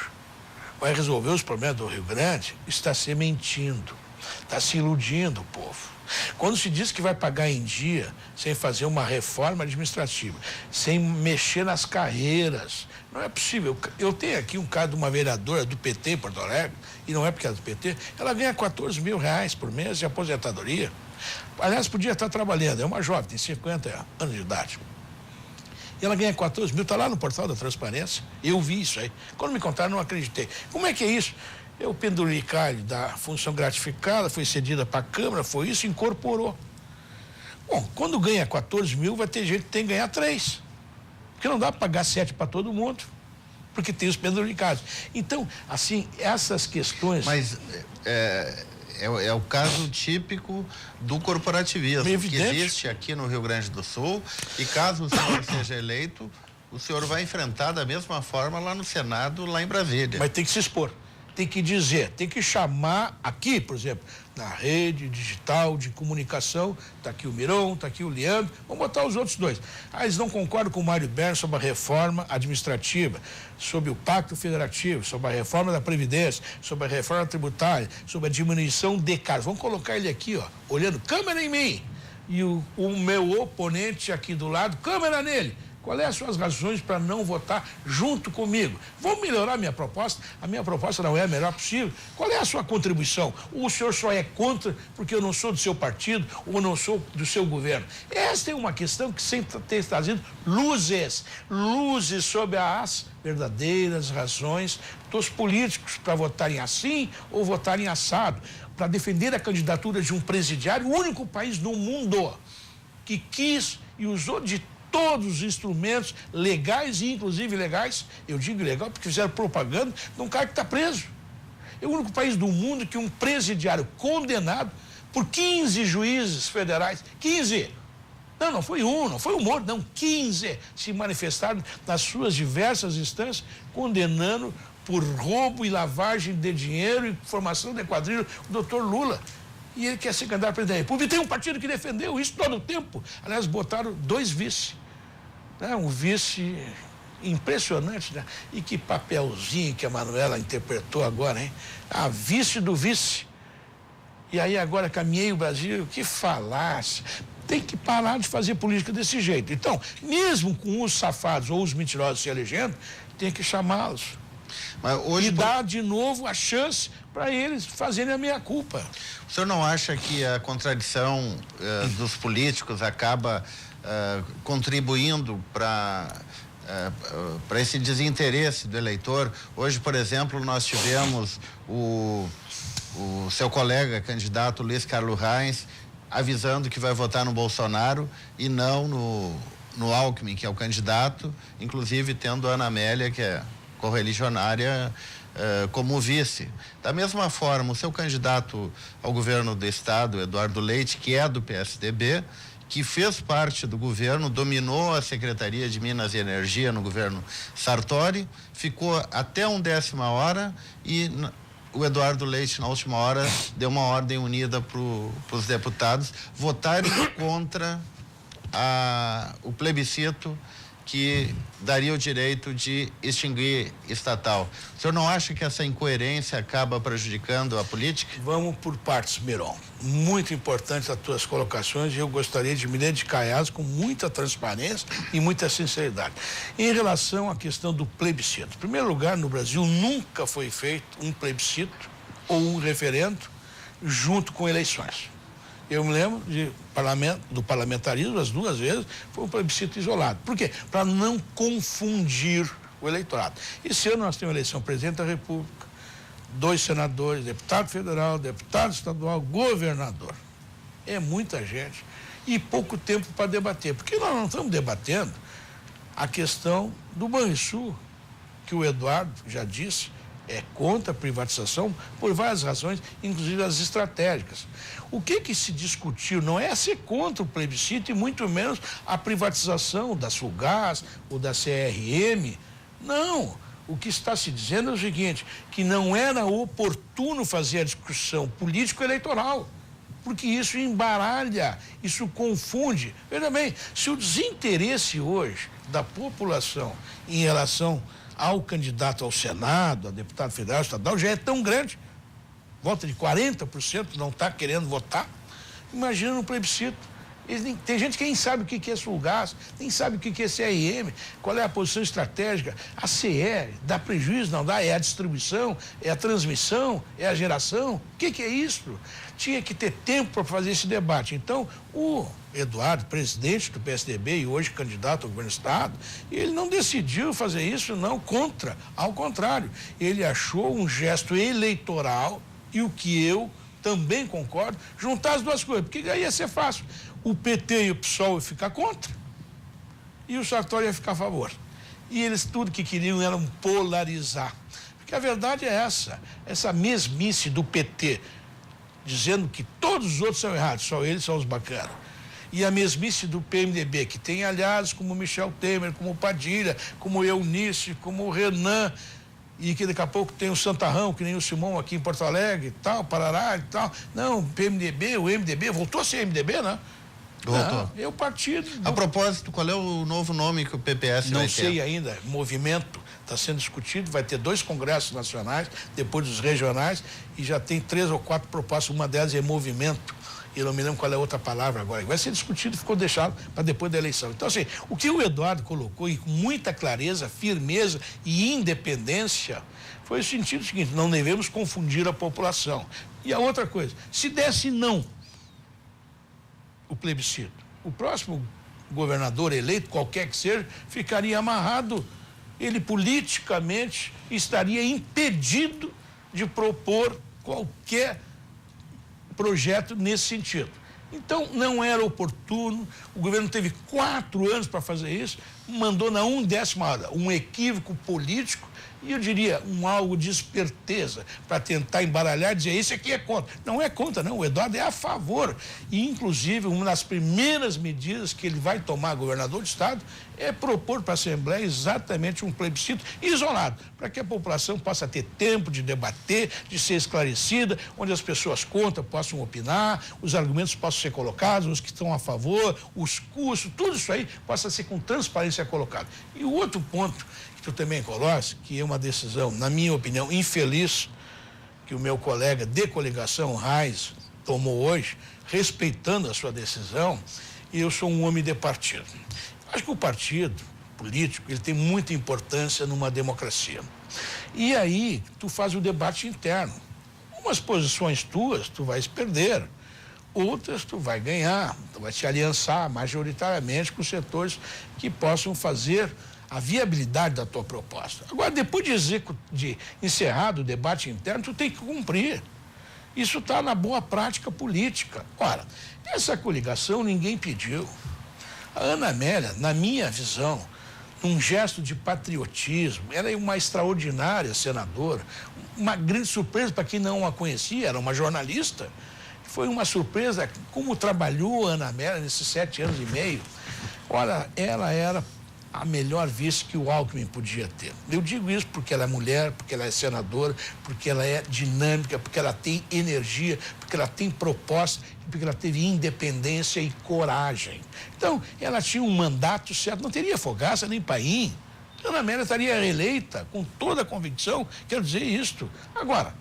vai resolver os problemas do Rio Grande, está se mentindo, está se iludindo o povo. Quando se diz que vai pagar em dia, sem fazer uma reforma administrativa, sem mexer nas carreiras, não é possível. Eu tenho aqui um caso de uma vereadora do PT em Porto Alegre, e não é porque é do PT, ela ganha 14 mil reais por mês de aposentadoria. Aliás, podia estar trabalhando, é uma jovem, tem 50 anos de idade. E ela ganha 14 mil, está lá no portal da transparência. Eu vi isso aí. Quando me contaram, não acreditei. Como é que é isso? O penduricalho da função gratificada foi cedida para a Câmara, foi isso, incorporou. Bom, quando ganha 14 mil, vai ter gente que tem que ganhar 3. Porque não dá para pagar 7 para todo mundo, porque tem os penduricalhos. Então, assim, essas questões... Mas é o caso típico do corporativismo que existe aqui no Rio Grande do Sul, e caso o senhor seja eleito, o senhor vai enfrentar da mesma forma lá no Senado, lá em Brasília. Mas tem que se expor, tem que dizer, tem que chamar aqui, por exemplo, na rede digital de comunicação, está aqui o Miron, está aqui o Leandro, vamos botar os outros dois. Eles não concordam com o Mário Berno sobre a reforma administrativa, sobre o Pacto Federativo, sobre a reforma da Previdência, sobre a reforma tributária, sobre a diminuição de cargos. Vamos colocar ele aqui, ó, olhando, câmera em mim, e o meu oponente aqui do lado, câmera nele. Quais são as suas razões para não votar junto comigo? Vamos melhorar a minha proposta? A minha proposta não é a melhor possível. Qual é a sua contribuição? O senhor só é contra porque eu não sou do seu partido ou não sou do seu governo? Esta é uma questão que sempre tem trazido luzes sobre as verdadeiras razões dos políticos para votarem assim ou votarem assado, para defender a candidatura de um presidiário, o único país do mundo que quis e usou de todos os instrumentos legais e inclusive ilegais, eu digo ilegal porque fizeram propaganda de um cara que está preso. É o único país do mundo que um presidiário condenado por 15 juízes federais, 15, não foi um, não foi um morto, não, 15 se manifestaram nas suas diversas instâncias condenando por roubo e lavagem de dinheiro e formação de quadrilha o doutor Lula. E ele quer ser candidato a presidente da República. E tem um partido que defendeu isso todo o tempo. Aliás, botaram 2 vice. Né? Um vice impressionante, né? E que papelzinho que a Manuela interpretou agora, hein? A vice do vice. E aí agora caminhei o Brasil, que falácia. Tem que parar de fazer política desse jeito. Então, mesmo com os safados ou os mentirosos se elegendo, tem que chamá-los. Mas hoje, e dar de novo a chance para eles fazerem a meia-culpa. O senhor não acha que a contradição dos políticos acaba contribuindo para esse desinteresse do eleitor? Hoje, por exemplo, nós tivemos o seu colega candidato Luiz Carlos Reis avisando que vai votar no Bolsonaro e não no Alckmin, que é o candidato, inclusive tendo a Ana Amélia, que é correligionária, como vice. Da mesma forma, o seu candidato ao governo do estado, Eduardo Leite, que é do PSDB, que fez parte do governo, dominou a Secretaria de Minas e Energia no governo Sartori, ficou até 11ª hora e o Eduardo Leite, na última hora, deu uma ordem unida para os deputados votarem contra o plebiscito que daria o direito de extinguir estatal. O senhor não acha que essa incoerência acaba prejudicando a política? Vamos por partes, Miron. Muito importantes as tuas colocações e eu gostaria de me dedicar a elas com muita transparência e muita sinceridade. Em relação à questão do plebiscito, em primeiro lugar, no Brasil nunca foi feito um plebiscito ou um referendo junto com eleições. Eu me lembro do parlamentarismo, as 2 vezes, foi um plebiscito isolado. Por quê? Para não confundir o eleitorado. Esse ano nós temos eleição presidente da República, 2 senadores, deputado federal, deputado estadual, governador. É muita gente e pouco tempo para debater. Porque nós não estamos debatendo a questão do Banrisul, que o Eduardo já disse, é contra a privatização por várias razões, inclusive as estratégicas. O que se discutiu não é ser contra o plebiscito e muito menos a privatização da Sulgás ou da CRM. Não. O que está se dizendo é o seguinte, que não era oportuno fazer a discussão político-eleitoral, porque isso embaralha, isso confunde. Veja bem, se o desinteresse hoje da população em relação ao candidato ao Senado, a deputado federal, estadual, já é tão grande, volta de 40% não está querendo votar, imagina no plebiscito. Tem gente que nem sabe o que é Sulgás, nem sabe o que é CRM, qual é a posição estratégica. A CE dá prejuízo, não dá? É a distribuição, é a transmissão, é a geração. O que é isso? Tinha que ter tempo para fazer esse debate. Então, o Eduardo, presidente do PSDB e hoje candidato ao governo do estado, ele não decidiu fazer isso, não, contra. Ao contrário, ele achou um gesto eleitoral e o que eu também concordo, juntar as 2 coisas, porque aí ia ser fácil. O PT e o PSOL iam ficar contra e o Sartori ia ficar a favor. E eles tudo que queriam era polarizar. Porque a verdade é essa mesmice do PT, dizendo que todos os outros são errados, só eles são os bacanas. E a mesmice do PMDB, que tem aliados como Michel Temer, como Padilha, como Eunice, como Renan, e que daqui a pouco tem o Santarrão, que nem o Simão aqui em Porto Alegre e tal, Parará e tal. Não, o PMDB, o MDB, voltou a ser MDB, né? Voltou. É o partido. A propósito, qual é o novo nome que o PPS vai ter? Não sei ainda. Movimento está sendo discutido, vai ter 2 congressos nacionais, depois dos regionais, e já tem 3 ou 4 propostas. Uma delas é movimento. Eu não me lembro qual é a outra palavra agora. Vai ser discutido e ficou deixado para depois da eleição. Então, assim, o que o Eduardo colocou, e com muita clareza, firmeza e independência, foi o sentido seguinte: não devemos confundir a população. E a outra coisa, se desse não o plebiscito, o próximo governador eleito, qualquer que seja, ficaria amarrado. Ele politicamente estaria impedido de propor qualquer projeto nesse sentido. Então, não era oportuno, o governo teve 4 anos para fazer isso, mandou na 1/10 hora, um equívoco político, e eu diria algo de esperteza, para tentar embaralhar e dizer, esse aqui é contra. Não é contra, não, o Eduardo é a favor. E, inclusive, uma das primeiras medidas que ele vai tomar, governador do estado, é propor para a Assembleia exatamente um plebiscito isolado, para que a população possa ter tempo de debater, de ser esclarecida, onde as pessoas contam, possam opinar, os argumentos possam ser colocados, os que estão a favor, os custos, tudo isso aí possa ser com transparência colocado. E o outro ponto que tu também colocas, que é uma decisão, na minha opinião, infeliz, que o meu colega de coligação, Reis, tomou hoje, respeitando a sua decisão, e eu sou um homem de partido. Acho que o partido político, ele tem muita importância numa democracia. E aí, tu faz o debate interno. Umas posições tuas, tu vais perder. Outras, tu vai ganhar. Tu vai te aliançar majoritariamente com setores que possam fazer a viabilidade da tua proposta. Agora, depois de encerrado o debate interno, tu tem que cumprir. Isso está na boa prática política. Ora, essa coligação ninguém pediu. A Ana Amélia, na minha visão, num gesto de patriotismo, ela é uma extraordinária senadora, uma grande surpresa para quem não a conhecia, era uma jornalista. Foi uma surpresa como trabalhou a Ana Amélia nesses 7 anos e meio. Olha, ela era a melhor vice que o Alckmin podia ter. Eu digo isso porque ela é mulher, porque ela é senadora, porque ela é dinâmica, porque ela tem energia, porque ela tem proposta, porque ela teve independência e coragem. Então, ela tinha um mandato certo, não teria fogaça nem paim. Ana Amélia estaria reeleita com toda a convicção, quero dizer isto. Agora,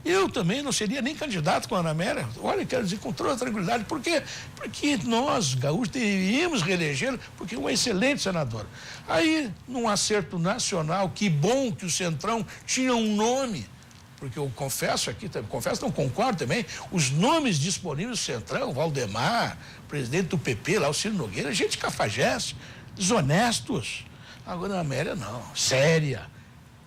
eu também não seria nem candidato com a Ana Amélia. Olha, quero dizer com toda a tranquilidade. Por quê? Porque nós, gaúchos, deveríamos reelegê-lo, porque é uma excelente senadora. Aí, num acerto nacional, que bom que o Centrão tinha um nome, porque eu confesso aqui, não concordo também, os nomes disponíveis do Centrão, Valdemar, presidente do PP, lá o Ciro Nogueira, gente cafajeste, desonestos. Agora a Ana Amélia não, séria,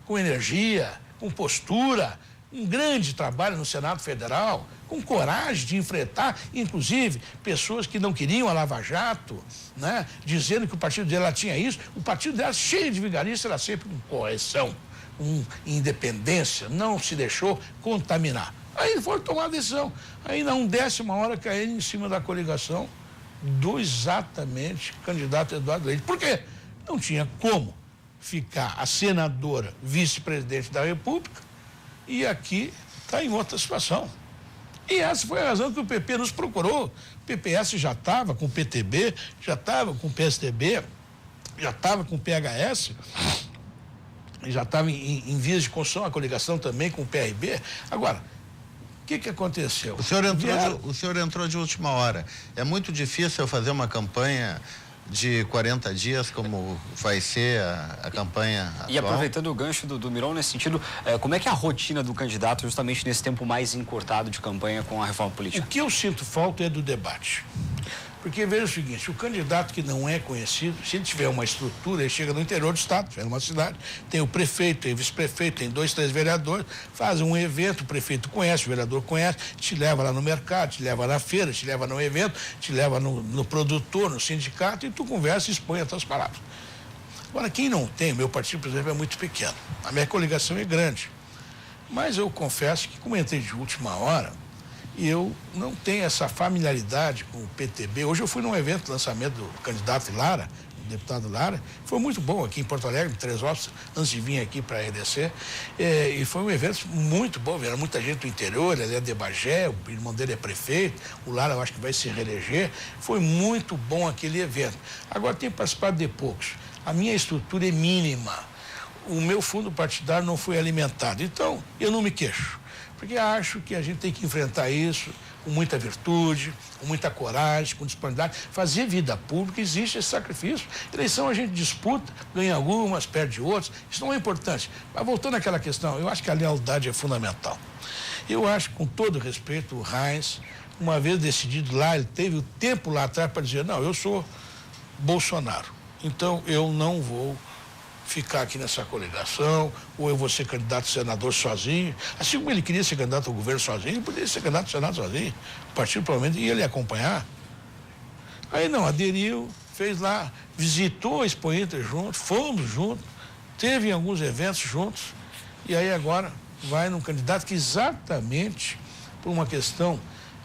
com energia, com postura, um grande trabalho no Senado Federal, com coragem de enfrentar, inclusive, pessoas que não queriam a Lava Jato, né? Dizendo que o partido dela tinha isso. O partido dela, cheio de vigaristas, era sempre com correção, com independência, não se deixou contaminar. Aí foram tomar a decisão. Aí, na 1/10 hora, caíram em cima da coligação do exatamente candidato Eduardo Leite. Por quê? Não tinha como ficar a senadora vice-presidente da República e aqui está em outra situação. E essa foi a razão que o PP nos procurou. O PPS já estava com o PTB, já estava com o PSDB, já estava com o PHS, já estava em vias de construção a coligação também com o PRB. Agora, o que aconteceu? O senhor entrou de última hora. É muito difícil eu fazer uma campanha de 40 dias, como vai ser a campanha atual. E aproveitando o gancho do Miron nesse sentido, como é que é a rotina do candidato justamente nesse tempo mais encurtado de campanha com a reforma política? O que eu sinto falta é do debate. Porque veja o seguinte, o candidato que não é conhecido, se ele tiver uma estrutura, ele chega no interior do estado, chega numa cidade, tem o prefeito, tem o vice-prefeito, tem 2, 3 vereadores, faz um evento, o prefeito conhece, o vereador conhece, te leva lá no mercado, te leva na feira, te leva no evento, te leva no produtor, no sindicato, e tu conversa e expõe as tuas palavras. Agora, quem não tem, meu partido, por exemplo, é muito pequeno, a minha coligação é grande, mas eu confesso que, como entrei de última hora, E eu não tenho essa familiaridade com o PTB. Hoje eu fui num evento de lançamento do candidato Lara, o deputado Lara. Foi muito bom aqui em Porto Alegre, em 3 horas, antes de vir aqui para a RDC. E foi um evento muito bom. Era muita gente do interior, ele é de Bagé, o irmão dele é prefeito, o Lara eu acho que vai se reeleger. Foi muito bom aquele evento. Agora tenho participado de poucos. A minha estrutura é mínima. O meu fundo partidário não foi alimentado. Então, eu não me queixo. Porque acho que a gente tem que enfrentar isso com muita virtude, com muita coragem, com disponibilidade. Fazer vida pública existe esse sacrifício. Eleição a gente disputa, ganha algumas, perde outras. Isso não é importante. Mas voltando àquela questão, eu acho que a lealdade é fundamental. Eu acho, com todo respeito, o Heinz, uma vez decidido lá, ele teve o tempo lá atrás para dizer, não, eu sou Bolsonaro, então eu não vou ficar aqui nessa coligação, ou eu vou ser candidato a senador sozinho. Assim como ele queria ser candidato ao governo sozinho, ele poderia ser candidato ao Senado sozinho. O partido provavelmente ia lhe acompanhar. Aí não, aderiu, fez lá, visitou a Expo Inter junto, fomos juntos, teve alguns eventos juntos, e aí agora vai num candidato que exatamente por uma questão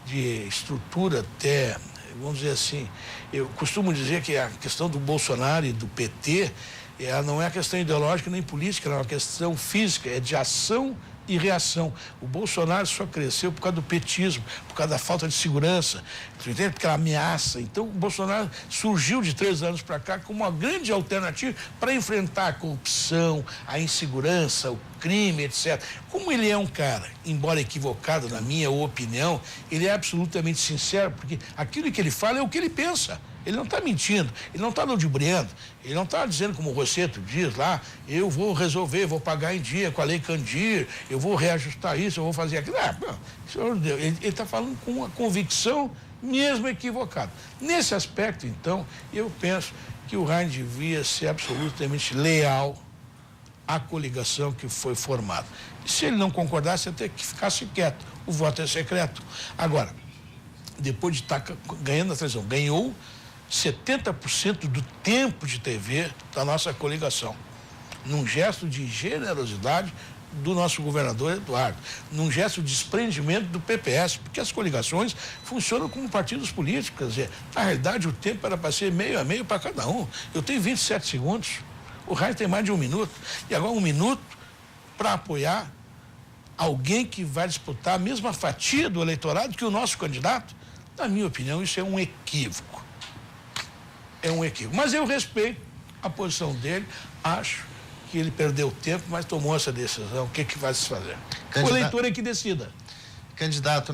de estrutura até, vamos dizer assim, eu costumo dizer que a questão do Bolsonaro e do PT, ela não é uma questão ideológica nem política, ela é uma questão física, é de ação e reação. O Bolsonaro só cresceu por causa do petismo, por causa da falta de segurança, tu entende? Porque ela ameaça. Então, o Bolsonaro surgiu de 3 anos para cá como uma grande alternativa para enfrentar a corrupção, a insegurança, o crime, etc. Como ele é um cara, embora equivocado na minha opinião, ele é absolutamente sincero, porque aquilo que ele fala é o que ele pensa. Ele não está mentindo, ele não está ludibriando, ele não está dizendo como o Rosseto diz lá, eu vou resolver, vou pagar em dia com a Lei Candir, eu vou reajustar isso, eu vou fazer aquilo. Ele está falando com uma convicção mesmo equivocada. Nesse aspecto, então, eu penso que o Heinz devia ser absolutamente leal à coligação que foi formada. E se ele não concordasse, até que ficasse quieto. O voto é secreto. Agora, depois de estar ganhando a televisão, ganhou 70% do tempo de TV da nossa coligação, num gesto de generosidade do nosso governador Eduardo, num gesto de desprendimento do PPS, porque as coligações funcionam como partidos políticos, quer dizer, na realidade o tempo era para ser meio a meio para cada um. Eu tenho 27 segundos, o Heinz tem mais de 1 minuto, e agora 1 minuto para apoiar alguém que vai disputar a mesma fatia do eleitorado que o nosso candidato. Na minha opinião, isso é um equívoco. É um equívoco. Mas eu respeito a posição dele, acho que ele perdeu tempo, mas tomou essa decisão. O que vai se fazer? O eleitor é que decida. Candidato,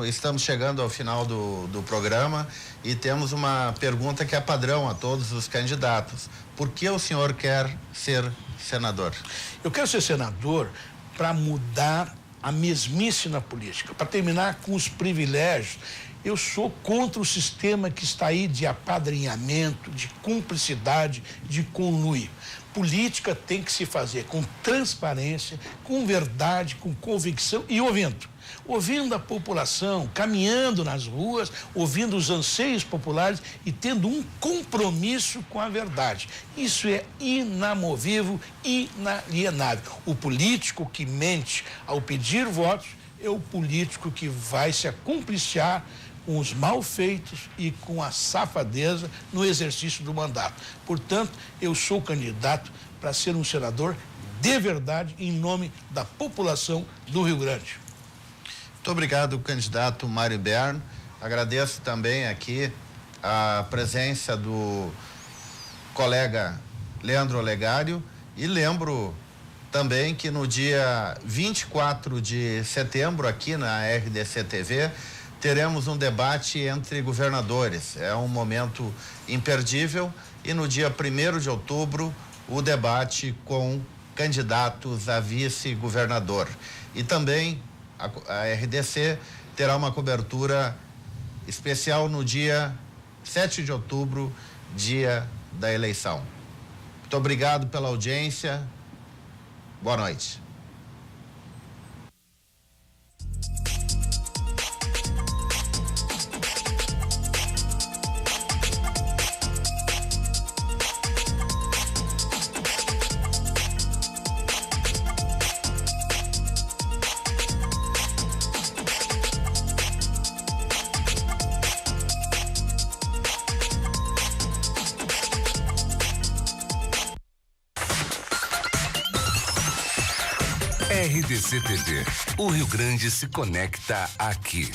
estamos chegando ao final do programa e temos uma pergunta que é padrão a todos os candidatos. Por que o senhor quer ser senador? Eu quero ser senador para mudar a mesmice na política, para terminar com os privilégios. Eu sou contra o sistema que está aí de apadrinhamento, de cumplicidade, de conluio. Política tem que se fazer com transparência, com verdade, com convicção e ouvindo a população, caminhando nas ruas, ouvindo os anseios populares e tendo um compromisso com a verdade. Isso é inamovível, inalienável. O político que mente ao pedir votos é o político que vai se acumpliciar com os malfeitos e com a safadeza no exercício do mandato. Portanto, eu sou candidato para ser um senador de verdade em nome da população do Rio Grande. Muito obrigado, candidato Mário Bern. Agradeço também aqui a presença do colega Leandro Olegário e lembro também que no dia 24 de setembro, aqui na RDC TV, teremos um debate entre governadores. É um momento imperdível e no dia 1º de outubro, o debate com candidatos a vice-governador. E também a RDC terá uma cobertura especial no dia 7 de outubro, dia da eleição. Muito obrigado pela audiência. Boa noite. RDC TV. O Rio Grande se conecta aqui.